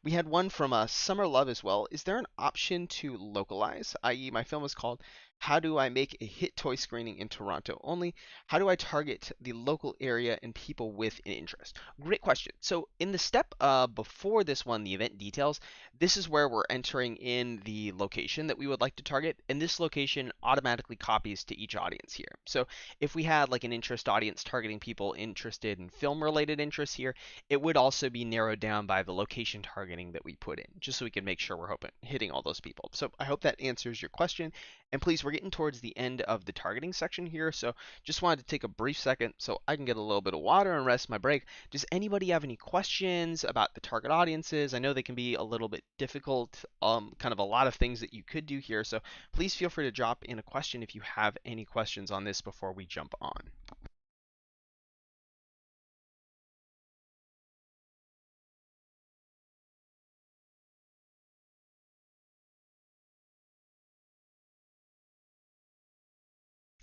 We had one from Summer Love as well. Is there an option to localize? I.e., my film is called How Do I Make a Hit Toy Screening in Toronto Only? How do I target the local area and people with an interest? Great question. So in the step before this one, the event details, this is where we're entering in the location that we would like to target, and this location automatically copies to each audience here. So if we had like an interest audience targeting people interested in film related interests here, it would also be narrowed down by the location targeting that we put in, just so we can make sure we're hitting all those people. So I hope that answers your question. And please, we're getting towards the end of the targeting section here, so just wanted to take a brief second so I can get a little bit of water and rest my break. Does anybody have any questions about the target audiences? I know they can be a little bit difficult, kind of a lot of things that you could do here, so please feel free to drop in a question if you have any questions on this before we jump on.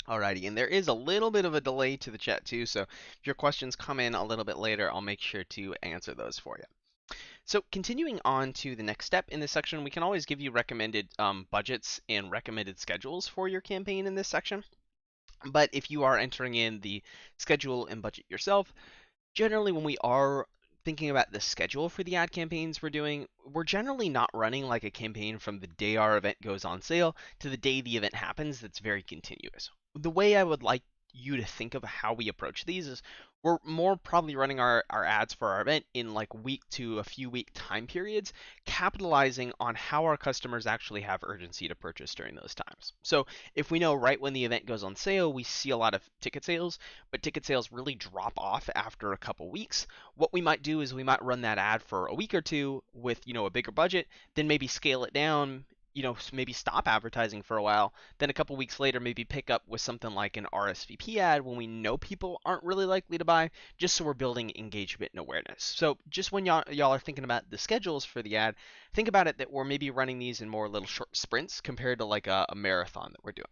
Alrighty, and there is a little bit of a delay to the chat too, so if your questions come in a little bit later, I'll make sure to answer those for you. So continuing on to the next step in this section, we can always give you recommended budgets and recommended schedules for your campaign in this section. But if you are entering in the schedule and budget yourself, generally when we are thinking about the schedule for the ad campaigns we're doing, we're generally not running like a campaign from the day our event goes on sale to the day the event happens that's very continuous. The way I would like you to think of how we approach these is we're more probably running our ads for our event in like week to a few week time periods, capitalizing on how our customers actually have urgency to purchase during those times. So if we know right when the event goes on sale, we see a lot of ticket sales, but ticket sales really drop off after a couple weeks. What we might do is we might run that ad for a week or two with, a bigger budget, then maybe scale it down maybe stop advertising for a while, then a couple weeks later maybe pick up with something like an RSVP ad when we know people aren't really likely to buy, just so we're building engagement and awareness. So just when y'all are thinking about the schedules for the ad, think about it that we're maybe running these in more little short sprints compared to like a marathon that we're doing.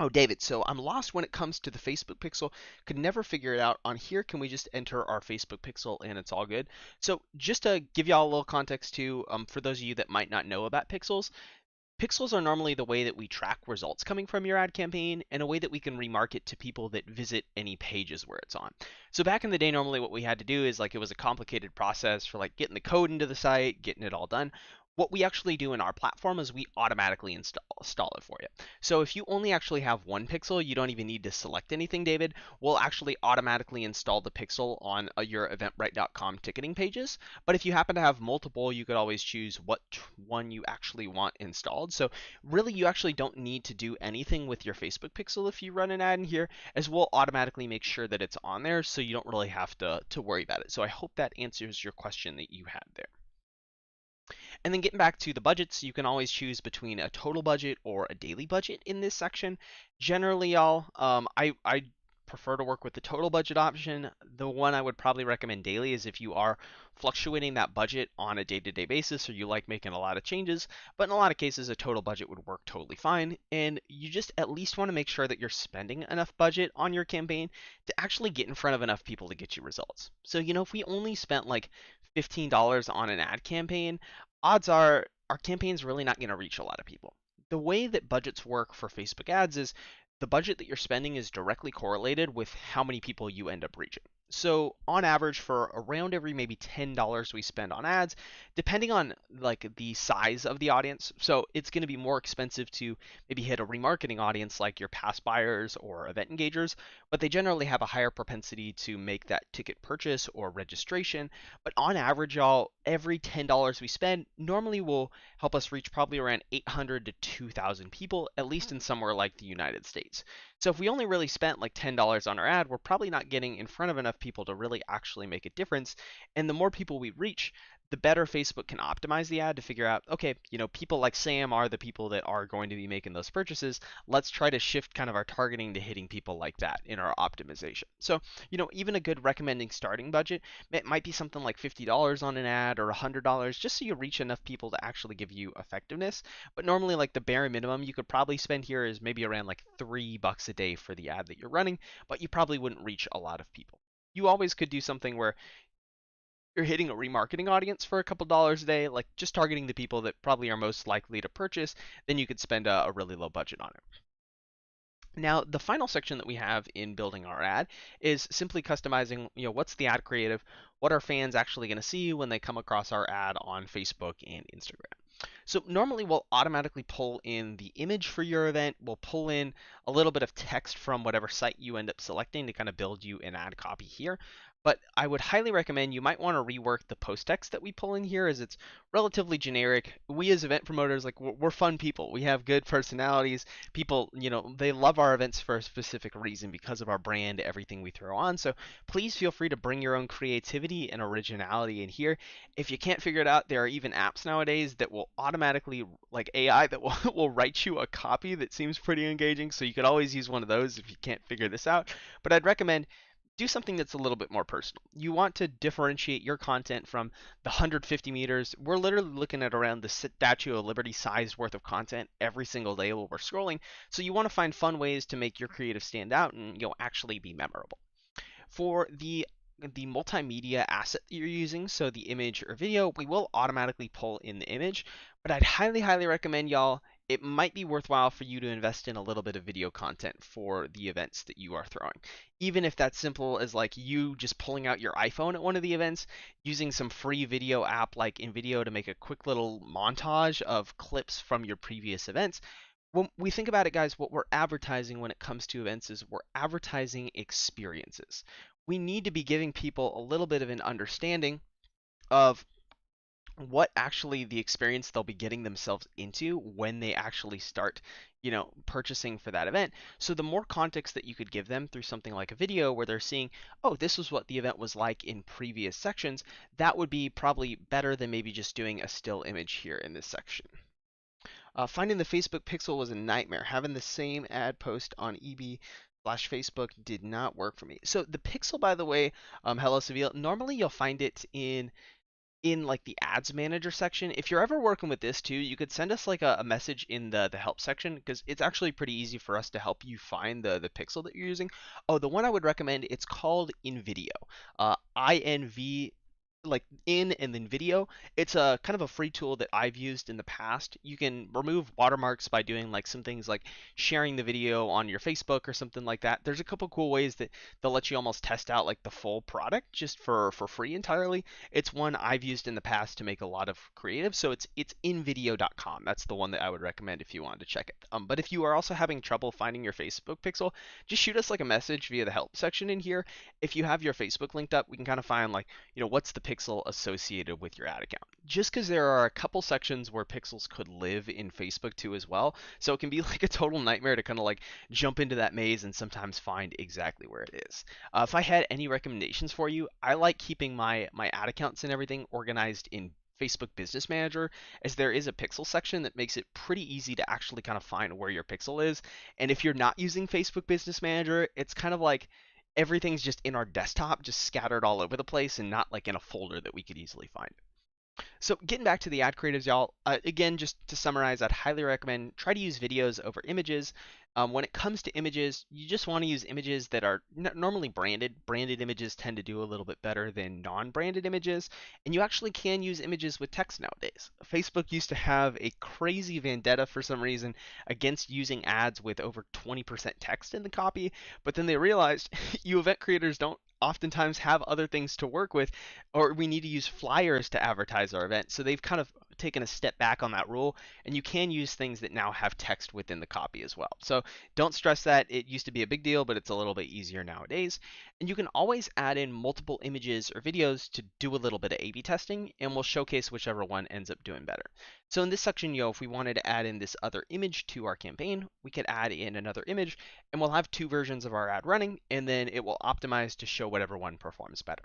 Oh, David, so I'm lost when it comes to the Facebook pixel. Could never figure it out. On here, can we just enter our Facebook pixel and it's all good? So just to give y'all a little context too, for those of you that might not know about pixels, pixels are normally the way that we track results coming from your ad campaign and a way that we can remarket to people that visit any pages where it's on. So back in the day, normally what we had to do is like it was a complicated process for like getting the code into the site, getting it all done. What we actually do in our platform is we automatically install it for you. So if you only actually have one pixel, you don't even need to select anything, David. We'll actually automatically install the pixel on your eventbrite.com ticketing pages. But if you happen to have multiple, you could always choose what one you actually want installed. So really, you actually don't need to do anything with your Facebook pixel if you run an ad in here, as we'll automatically make sure that it's on there, so you don't really have to worry about it. So I hope that answers your question that you had there. And then getting back to the budgets, you can always choose between a total budget or a daily budget in this section. Generally, y'all, I prefer to work with the total budget option. The one I would probably recommend daily is if you are fluctuating that budget on a day-to-day basis or you like making a lot of changes. But in a lot of cases, a total budget would work totally fine. And you just at least want to make sure that you're spending enough budget on your campaign to actually get in front of enough people to get you results. So, if we only spent like $15 on an ad campaign, odds are our campaign's really not going to reach a lot of people. The way that budgets work for Facebook ads is the budget that you're spending is directly correlated with how many people you end up reaching. So on average, for around every maybe $10 we spend on ads, depending on like the size of the audience, so it's going to be more expensive to maybe hit a remarketing audience like your past buyers or event engagers, but they generally have a higher propensity to make that ticket purchase or registration. But on average, y'all, every $10 we spend normally will help us reach probably around 800 to 2,000 people, at least in somewhere like the United States. So if we only really spent like $10 on our ad, we're probably not getting in front of enough people to really actually make a difference. And the more people we reach, the better Facebook can optimize the ad to figure out, okay, people like Sam are the people that are going to be making those purchases. Let's try to shift kind of our targeting to hitting people like that in our optimization. So, even a good recommending starting budget, it might be something like $50 on an ad or $100 just so you reach enough people to actually give you effectiveness. But normally, like the bare minimum you could probably spend here is maybe around like $3 a day for the ad that you're running, but you probably wouldn't reach a lot of people. You always could do something where you're hitting a remarketing audience for a couple dollars a day, like just targeting the people that probably are most likely to purchase, then you could spend a really low budget on it. Now, the final section that we have in building our ad is simply customizing, what's the ad creative, what are fans actually going to see when they come across our ad on Facebook and Instagram. So normally we'll automatically pull in the image for your event. We'll pull in a little bit of text from whatever site you end up selecting to kind of build you an ad copy here. But I would highly recommend you might want to rework the post text that we pull in here as it's relatively generic. We as event promoters, like we're fun people. We have good personalities. People, they love our events for a specific reason because of our brand, everything we throw on. So please feel free to bring your own creativity and originality in here. If you can't figure it out, there are even apps nowadays that will automatically, like AI, that will, will write you a copy that seems pretty engaging. So you could always use one of those if you can't figure this out. But I'd recommend do something that's a little bit more personal. You want to differentiate your content from the 150 meters. We're literally looking at around the Statue of Liberty sized worth of content every single day while we're scrolling. So you want to find fun ways to make your creative stand out and actually be memorable. For the multimedia asset that you're using, so the image or video, we will automatically pull in the image, but I'd highly recommend y'all, it might be worthwhile for you to invest in a little bit of video content for the events that you are throwing. Even if that's simple as like you just pulling out your iPhone at one of the events, using some free video app like InVideo to make a quick little montage of clips from your previous events. When we think about it, guys, what we're advertising when it comes to events is we're advertising experiences. We need to be giving people a little bit of an understanding of what actually the experience they'll be getting themselves into when they actually start, purchasing for that event. So the more context that you could give them through something like a video where they're seeing, oh, this was what the event was like in previous sections, that would be probably better than maybe just doing a still image here in this section. Finding the Facebook pixel was a nightmare. Having the same ad post on EB/Facebook did not work for me. So the pixel, by the way, hello Seville. Normally you'll find it in like the ads manager section. If you're ever working with this too, you could send us like a message in the help section, because it's actually pretty easy for us to help you find the pixel that you're using. Oh, the one I would recommend, it's called InVideo. INV, like in and then video. It's a kind of a free tool that I've used in the past. You can remove watermarks by doing like some things like sharing the video on your Facebook or something like that. There's a couple cool ways that they'll let you almost test out like the full product just for free entirely. It's one I've used in the past to make a lot of creative. So it's invideo.com. That's the one that I would recommend if you wanted to check it. But if you are also having trouble finding your Facebook pixel, just shoot us like a message via the help section in here. If you have your Facebook linked up, we can kind of find like, what's the pixel associated with your ad account. Just because there are a couple sections where pixels could live in Facebook too as well. So it can be like a total nightmare to kind of like jump into that maze and sometimes find exactly where it is. If I had any recommendations for you, I like keeping my ad accounts and everything organized in Facebook Business Manager, as there is a pixel section that makes it pretty easy to actually kind of find where your pixel is. And if you're not using Facebook Business Manager, it's kind of like everything's just in our desktop, just scattered all over the place and not like in a folder that we could easily find. So getting back to the ad creatives, y'all, again, just to summarize, I'd highly recommend try to use videos over images. When it comes to images, you just want to use images that are normally branded. Branded images tend to do a little bit better than non-branded images, and you actually can use images with text nowadays. Facebook used to have a crazy vendetta for some reason against using ads with over 20% text in the copy, but then they realized you event creators don't oftentimes have other things to work with, or we need to use flyers to advertise our event. So they've kind of taken a step back on that rule, and you can use things that now have text within the copy as well. So don't stress that. It used to be a big deal, but it's a little bit easier nowadays. And you can always add in multiple images or videos to do a little bit of A/B testing, and we'll showcase whichever one ends up doing better. So in this section, if we wanted to add in this other image to our campaign, we could add in another image, and we'll have two versions of our ad running, and then it will optimize to show whatever one performs better.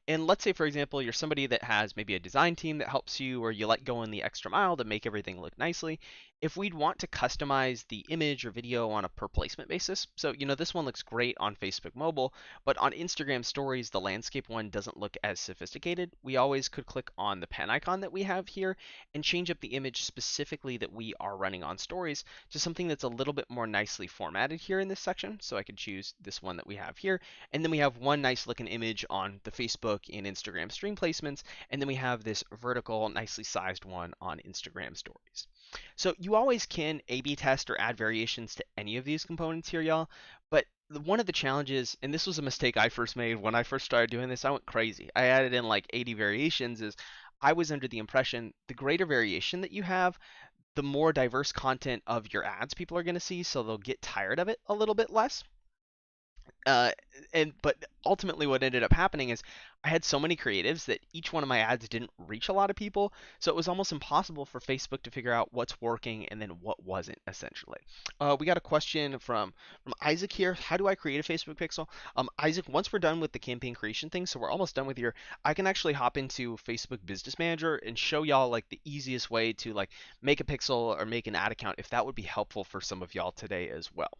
And let's say, for example, you're somebody that has maybe a design team that helps you, or you like going the extra mile to make everything look nicely. If we'd want to customize the image or video on a per placement basis, so this one looks great on Facebook mobile, but on Instagram stories, the landscape one doesn't look as sophisticated. We always could click on the pen icon that we have here and change up the image specifically that we are running on stories to something that's a little bit more nicely formatted here in this section. So I could choose this one that we have here, and then we have one nice looking image on the Facebook and Instagram stream placements, and then we have this vertical, nicely sized one on Instagram stories. So you always can A/B test or add variations to any of these components here, y'all, but one of the challenges, and this was a mistake I first made when I first started doing this, I went crazy. I added in like 80 variations, is I was under the impression the greater variation that you have, the more diverse content of your ads people are going to see, so they'll get tired of it a little bit less. Uh, but ultimately, what ended up happening is I had so many creatives that each one of my ads didn't reach a lot of people, so it was almost impossible for Facebook to figure out what's working and then what wasn't. Essentially, we got a question from Isaac here. How do I create a Facebook pixel? Isaac, once we're done with the campaign creation thing, so we're almost done with here, I can actually hop into Facebook Business Manager and show y'all like the easiest way to like make a pixel or make an ad account, if that would be helpful for some of y'all today as well.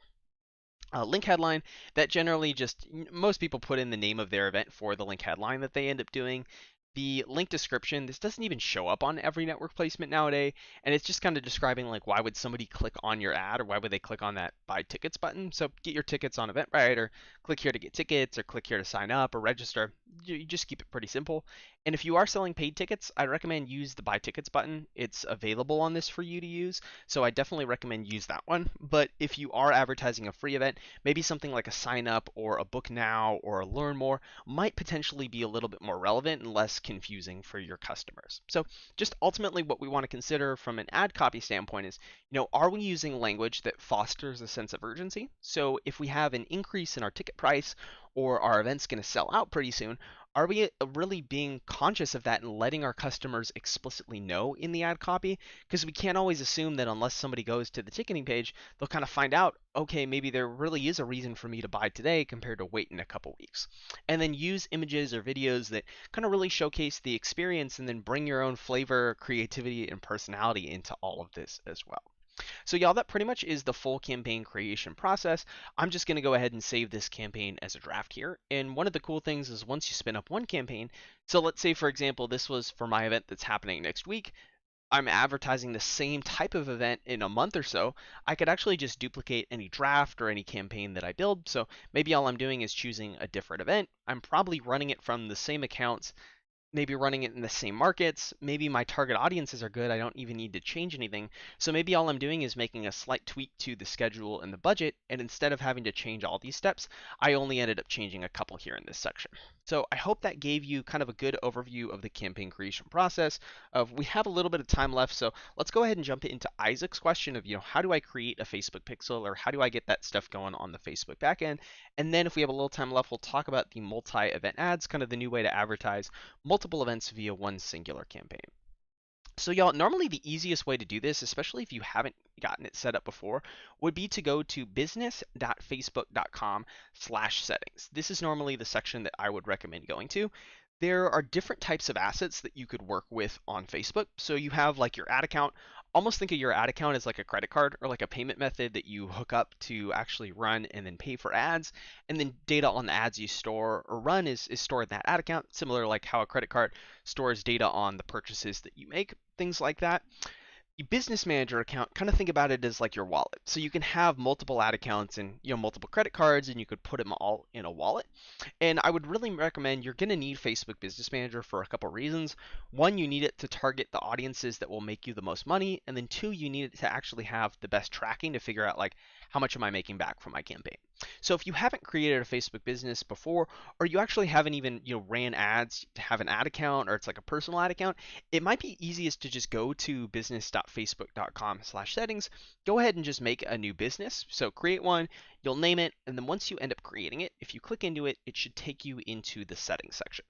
Link headline, that generally just most people put in the name of their event for the link headline that they end up doing. The link description, this doesn't even show up on every network placement nowadays, and it's just kind of describing like why would somebody click on your ad, or why would they click on that buy tickets button. So get your tickets on Eventbrite, or click here to get tickets, or click here to sign up or register. You just keep it pretty simple. And if you are selling paid tickets, I recommend use the buy tickets button. It's available on this for you to use, so I definitely recommend use that one. But if you are advertising a free event, maybe something like a sign up or a book now or a learn more might potentially be a little bit more relevant and less confusing for your customers. So just ultimately what we want to consider from an ad copy standpoint is, are we using language that fosters a sense of urgency? So if we have an increase in our ticket price, or our event's going to sell out pretty soon, Are we really being conscious of that and letting our customers explicitly know in the ad copy? Because we can't always assume that unless somebody goes to the ticketing page, they'll kind of find out, okay, maybe there really is a reason for me to buy today compared to waiting a couple weeks. And then use images or videos that kind of really showcase the experience and then bring your own flavor, creativity, and personality into all of this as well. So y'all, that pretty much is the full campaign creation process. I'm just going to go ahead and save this campaign as a draft here. And one of the cool things is once you spin up one campaign, so let's say for example, this was for my event that's happening next week. I'm advertising the same type of event in a month or so, I could actually just duplicate any draft or any campaign that I build. So maybe all I'm doing is choosing a different event. I'm probably running it from the same accounts, maybe running it in the same markets. Maybe my target audiences are good. I don't even need to change anything. So maybe all I'm doing is making a slight tweak to the schedule and the budget. And instead of having to change all these steps, I only ended up changing a couple here in this section. So I hope that gave you kind of a good overview of the campaign creation process. We have a little bit of time left, so let's go ahead and jump into Isaac's question of, how do I create a Facebook pixel, or how do I get that stuff going on the Facebook backend? And then if we have a little time left, we'll talk about the multi-event ads, kind of the new way to advertise multiple events via one singular campaign. So y'all, normally the easiest way to do this, especially if you haven't gotten it set up before, would be to go to business.facebook.com/settings. This is normally the section that I would recommend going to. There are different types of assets that you could work with on Facebook. So you have like your ad account. Almost think of your ad account as like a credit card or like a payment method that you hook up to actually run and then pay for ads. And then data on the ads you store or run is stored in that ad account, similar like how a credit card stores data on the purchases that you make, things like that. Your business manager account, kind of think about it as like your wallet. So you can have multiple ad accounts and multiple credit cards, and you could put them all in a wallet. And I would really recommend, you're going to need Facebook Business Manager for a couple reasons. One, you need it to target the audiences that will make you the most money, and then two, you need it to actually have the best tracking to figure out like how much am I making back from my campaign. So if you haven't created a Facebook business before, or you actually haven't even ran ads to have an ad account, or it's like a personal ad account, it might be easiest to just go to business.facebook.com/settings, go ahead and just make a new business. So create one, you'll name it, and then once you end up creating it, if you click into it, it should take you into the settings section.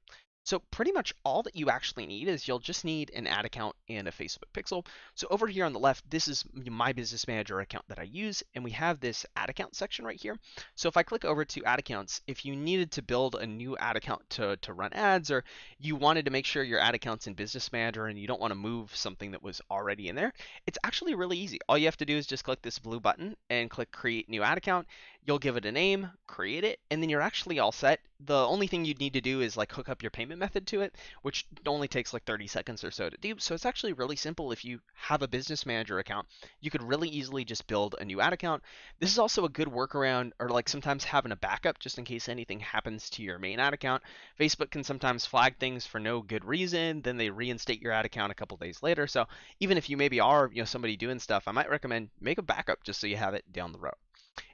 So pretty much all that you actually need is you'll just need an ad account and a Facebook pixel. So over here on the left, this is my business manager account that I use, and we have this ad account section right here. So if I click over to ad accounts, if you needed to build a new ad account to run ads, or you wanted to make sure your ad account's in business manager and you don't want to move something that was already in there, it's actually really easy. All you have to do is just click this blue button and click create new ad account. You'll give it a name, create it, and then you're actually all set. The only thing you'd need to do is like hook up your payment method to it, which only takes like 30 seconds or so to do. So it's actually really simple. If you have a business manager account, you could really easily just build a new ad account. This is also a good workaround, or like sometimes having a backup just in case anything happens to your main ad account. Facebook can sometimes flag things for no good reason, then they reinstate your ad account a couple days later. So even if you maybe are somebody doing stuff, I might recommend make a backup just so you have it down the road.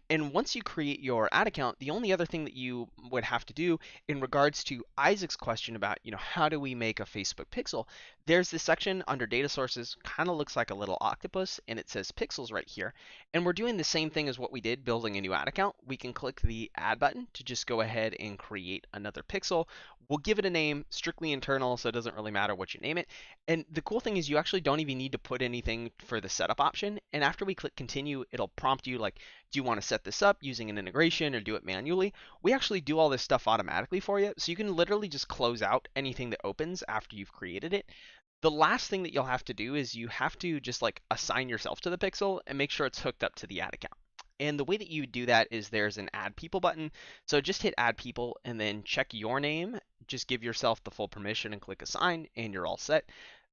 And once you create your ad account, the only other thing that you would have to do in regards to Isaac's question about, how do we make a Facebook pixel, there's this section under data sources, kind of looks like a little octopus, and it says pixels right here. And we're doing the same thing as what we did building a new ad account. We can click the add button to just go ahead and create another pixel. We'll give it a name, strictly internal, so it doesn't really matter what you name it. And the cool thing is you actually don't even need to put anything for the setup option. And after we click continue, it'll prompt you like, do you want to set this up using an integration or do it manually? We actually do all this stuff automatically for you. So you can literally just close out anything that opens after you've created it. The last thing that you'll have to do is you have to just like assign yourself to the pixel and make sure it's hooked up to the ad account. And the way that you do that is there's an add people button. So just hit add people and then check your name. Just give yourself the full permission and click assign, and you're all set.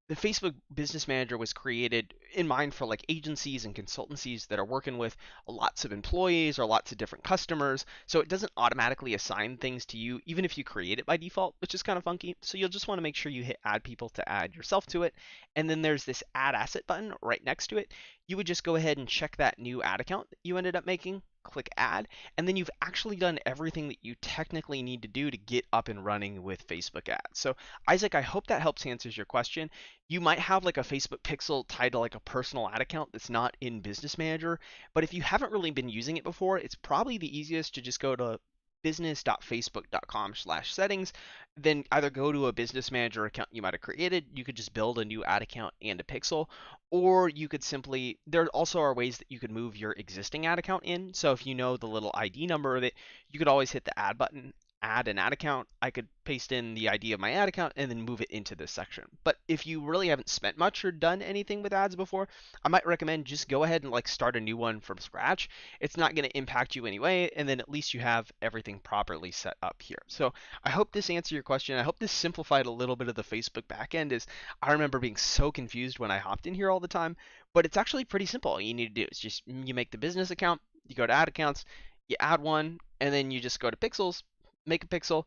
The Facebook Business Manager was created in mind for like agencies and consultancies that are working with lots of employees or lots of different customers. So it doesn't automatically assign things to you, even if you create it by default, which is kind of funky. So you'll just want to make sure you hit add people to add yourself to it. And then there's this add asset button right next to it. You would just go ahead and check that new ad account that you ended up making, click add, and then you've actually done everything that you technically need to do to get up and running with Facebook ads. So Isaac, I hope that helps answers your question. You might have like a Facebook pixel tied to like a personal ad account that's not in Business Manager, but if you haven't really been using it before, it's probably the easiest to just go to business.facebook.com/settings, then either go to a business manager account you might have created. You could just build a new ad account and a pixel, or you could simply, there also are ways that you could move your existing ad account in. So if you know the little ID number of it, you could always hit the add button, add an ad account. I could paste in the ID of my ad account and then move it into this section. But if you really haven't spent much or done anything with ads before, I might recommend just go ahead and like start a new one from scratch. It's not going to impact you anyway, and then at least you have everything properly set up here. So I hope this answered your question. I hope this simplified a little bit of the Facebook backend. Is I remember being so confused when I hopped in here all the time, but it's actually pretty simple. All you need to do is just you make the business account, you go to ad accounts, you add one, and then you just go to pixels, make a pixel,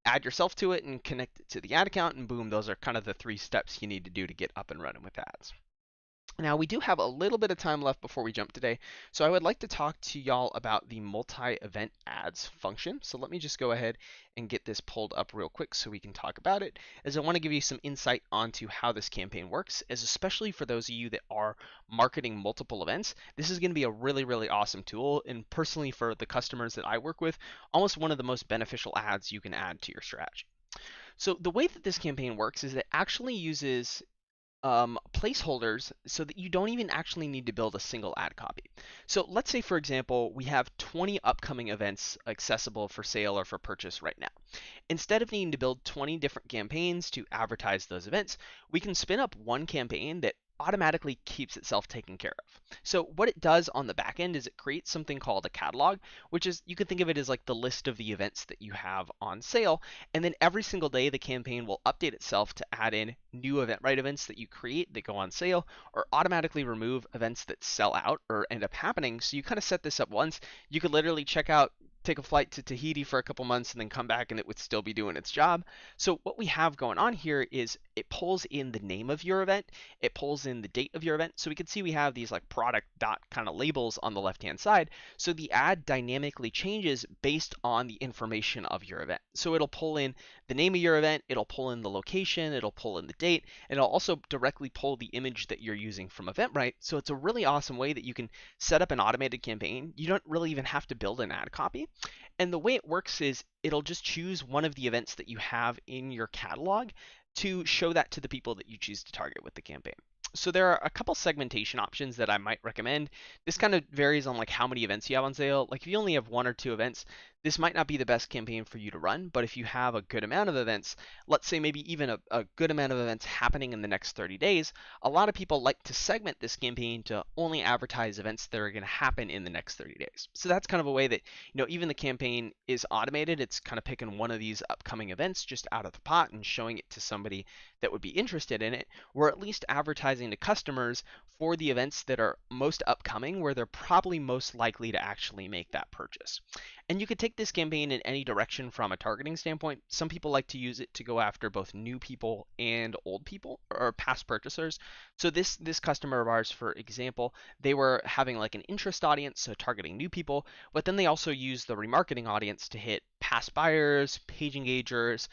add yourself to it, and connect it to the ad account, and boom, those are kind of the 3 steps you need to do to get up and running with ads. Now, we do have a little bit of time left before we jump today, so I would like to talk to y'all about the multi-event ads function. So let me just go ahead and get this pulled up real quick so we can talk about it, as I want to give you some insight onto how this campaign works, as especially for those of you that are marketing multiple events. This is going to be a really, really awesome tool, and personally for the customers that I work with, almost one of the most beneficial ads you can add to your strategy. So the way that this campaign works is it actually uses placeholders so that you don't even actually need to build a single ad copy. So let's say, for example, we have 20 upcoming events accessible for sale or for purchase right now. Instead of needing to build 20 different campaigns to advertise those events, we can spin up one campaign that automatically keeps itself taken care of. So what it does on the back end is it creates something called a catalog, which is, you can think of it as like the list of the events that you have on sale. And then every single day the campaign will update itself to add in new Eventbrite events that you create that go on sale, or automatically remove events that sell out or end up happening. So you kind of set this up once. You could literally check out, take a flight to Tahiti for a couple months and then come back and it would still be doing its job. So what we have going on here is it pulls in the name of your event, it pulls in the date of your event. So we can see we have these like product dot kind of labels on the left hand side. So the ad dynamically changes based on the information of your event. So it'll pull in the name of your event, it'll pull in the location, it'll pull in the date, and it'll also directly pull the image that you're using from Eventbrite. So it's a really awesome way that you can set up an automated campaign. You don't really even have to build an ad copy. And the way it works is it'll just choose one of the events that you have in your catalog to show that to the people that you choose to target with the campaign. So there are a couple segmentation options that I might recommend. This kind of varies on like how many events you have on sale. Like if you only have 1 or 2 events, this might not be the best campaign for you to run. But if you have a good amount of events, let's say maybe even a good amount of events happening in the next 30 days, a lot of people like to segment this campaign to only advertise events that are going to happen in the next 30 days. So that's kind of a way that, even the campaign is automated. It's kind of picking one of these upcoming events just out of the pot and showing it to somebody that would be interested in it. We're at least advertising to customers for the events that are most upcoming, where they're probably most likely to actually make that purchase. And you could take this campaign in any direction from a targeting standpoint. Some people like to use it to go after both new people and old people or past purchasers. So this customer of ours, for example, they were having like an interest audience, so targeting new people, but then they also use the remarketing audience to hit past buyers, page engagers,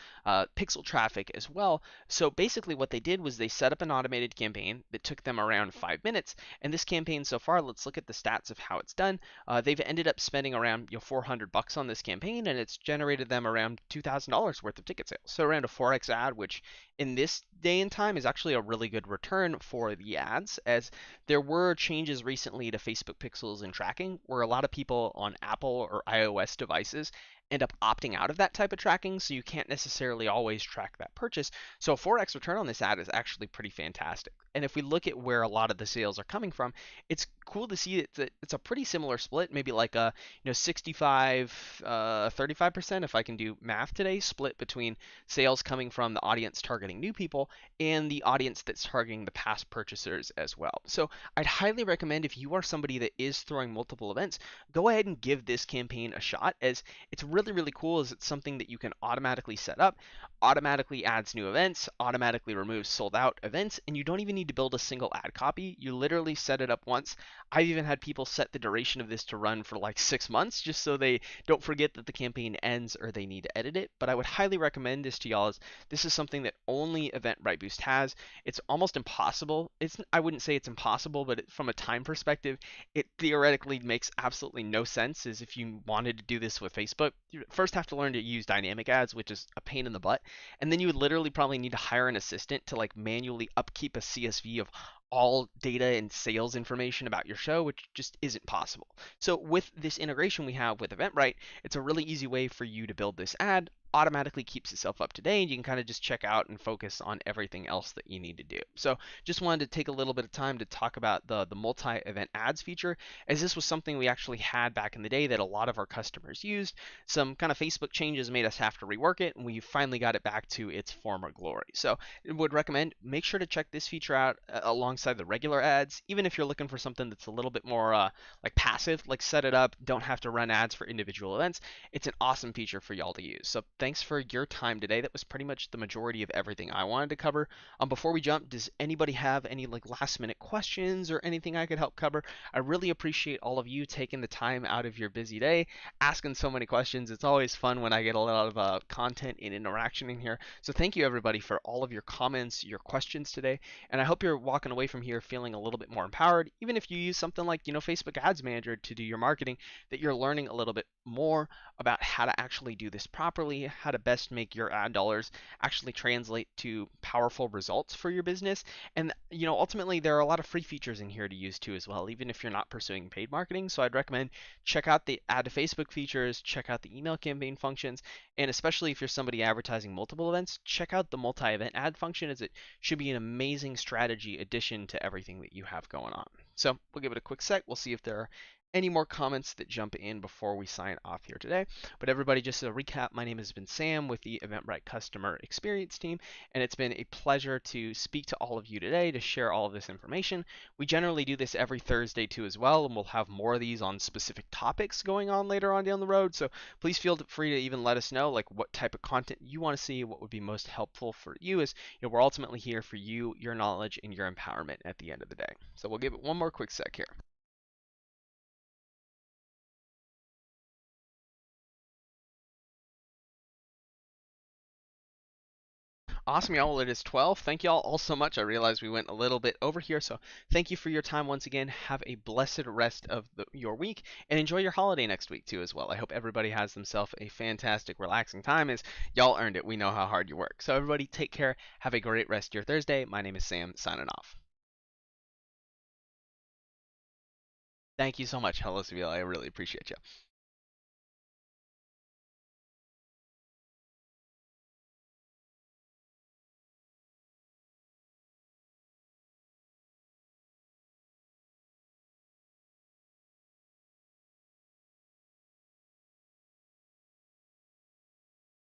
pixel traffic as well. So basically what they did was they set up an automated campaign that took them around 5 minutes. And this campaign so far, let's look at the stats of how it's done. They've ended up spending around $400 on this campaign, and it's generated them around $2,000 worth of ticket sales. So around a 4x ad, which in this day and time is actually a really good return for the ads, as there were changes recently to Facebook pixels and tracking where a lot of people on Apple or iOS devices end up opting out of that type of tracking, so you can't necessarily always track that purchase. So a 4x return on this ad is actually pretty fantastic. And if we look at where a lot of the sales are coming from, it's cool to see that it's a pretty similar split, maybe like a 65 35%, if I can do math today, split between sales coming from the audience targeting new people and the audience that's targeting the past purchasers as well. So I'd highly recommend, if you are somebody that is throwing multiple events, go ahead and give this campaign a shot, as it's really, really cool, as it's something that you can automatically set up, automatically adds new events, automatically removes sold out events, and you don't even need to build a single ad copy. You literally set it up once. I've even had people set the duration of this to run for like 6 months, just so they don't forget that the campaign ends or they need to edit it. But I would highly recommend this to y'all, as this is something that only Eventbrite Boost has. It's almost impossible. I wouldn't say it's impossible, but from a time perspective, it theoretically makes absolutely no sense, as if you wanted to do this with Facebook, you first have to learn to use dynamic ads, which is a pain in the butt, and then you would literally probably need to hire an assistant to like manually upkeep a CSV of all data and sales information about your show, which just isn't possible. So with this integration we have with Eventbrite, it's a really easy way for you to build this ad, automatically keeps itself up to date. You can kind of just check out and focus on everything else that you need to do. So just wanted to take a little bit of time to talk about the multi-event ads feature, as this was something we actually had back in the day that a lot of our customers used. Some kind of Facebook changes made us have to rework it, and we finally got it back to its former glory. So I would recommend make sure to check this feature out alongside the regular ads, even if you're looking for something that's a little bit more like passive, like set it up, don't have to run ads for individual events. It's an awesome feature for y'all to use. So thanks for your time today. That was pretty much the majority of everything I wanted to cover. Before we jump, does anybody have any like last minute questions or anything I could help cover? I really appreciate all of you taking the time out of your busy day, asking so many questions. It's always fun when I get a lot of content and interaction in here. So thank you everybody for all of your comments, your questions today, and I hope you're walking away from here feeling a little bit more empowered. Even if you use something like Facebook Ads Manager to do your marketing, that you're learning a little bit more about how to actually do this properly, how to best make your ad dollars actually translate to powerful results for your business. And ultimately there are a lot of free features in here to use too as well, even if you're not pursuing paid marketing. So I'd recommend check out the add to Facebook features, check out the email campaign functions, and especially if you're somebody advertising multiple events, check out the multi-event ad function, as it should be an amazing strategy addition to everything that you have going on. So we'll give it a quick sec. We'll see if there are any more comments that jump in before we sign off here today. But everybody, just a recap, my name has been Sam with the Eventbrite Customer Experience team, and it's been a pleasure to speak to all of you today to share all of this information. We generally do this every Thursday too as well, and we'll have more of these on specific topics going on later on down the road. So please feel free to even let us know like what type of content you want to see, what would be most helpful for you, as we're ultimately here for you, your knowledge, and your empowerment at the end of the day. So we'll give it one more quick sec here. Awesome, y'all. Well, it is 12. Thank y'all all so much. I realize we went a little bit over here, so thank you for your time once again. Have a blessed rest of your week, and enjoy your holiday next week too as well. I hope everybody has themselves a fantastic, relaxing time, as y'all earned it. We know how hard you work. So everybody take care. Have a great rest of your Thursday. My name is Sam, signing off. Thank you so much. Hello, Sevilla. I really appreciate you.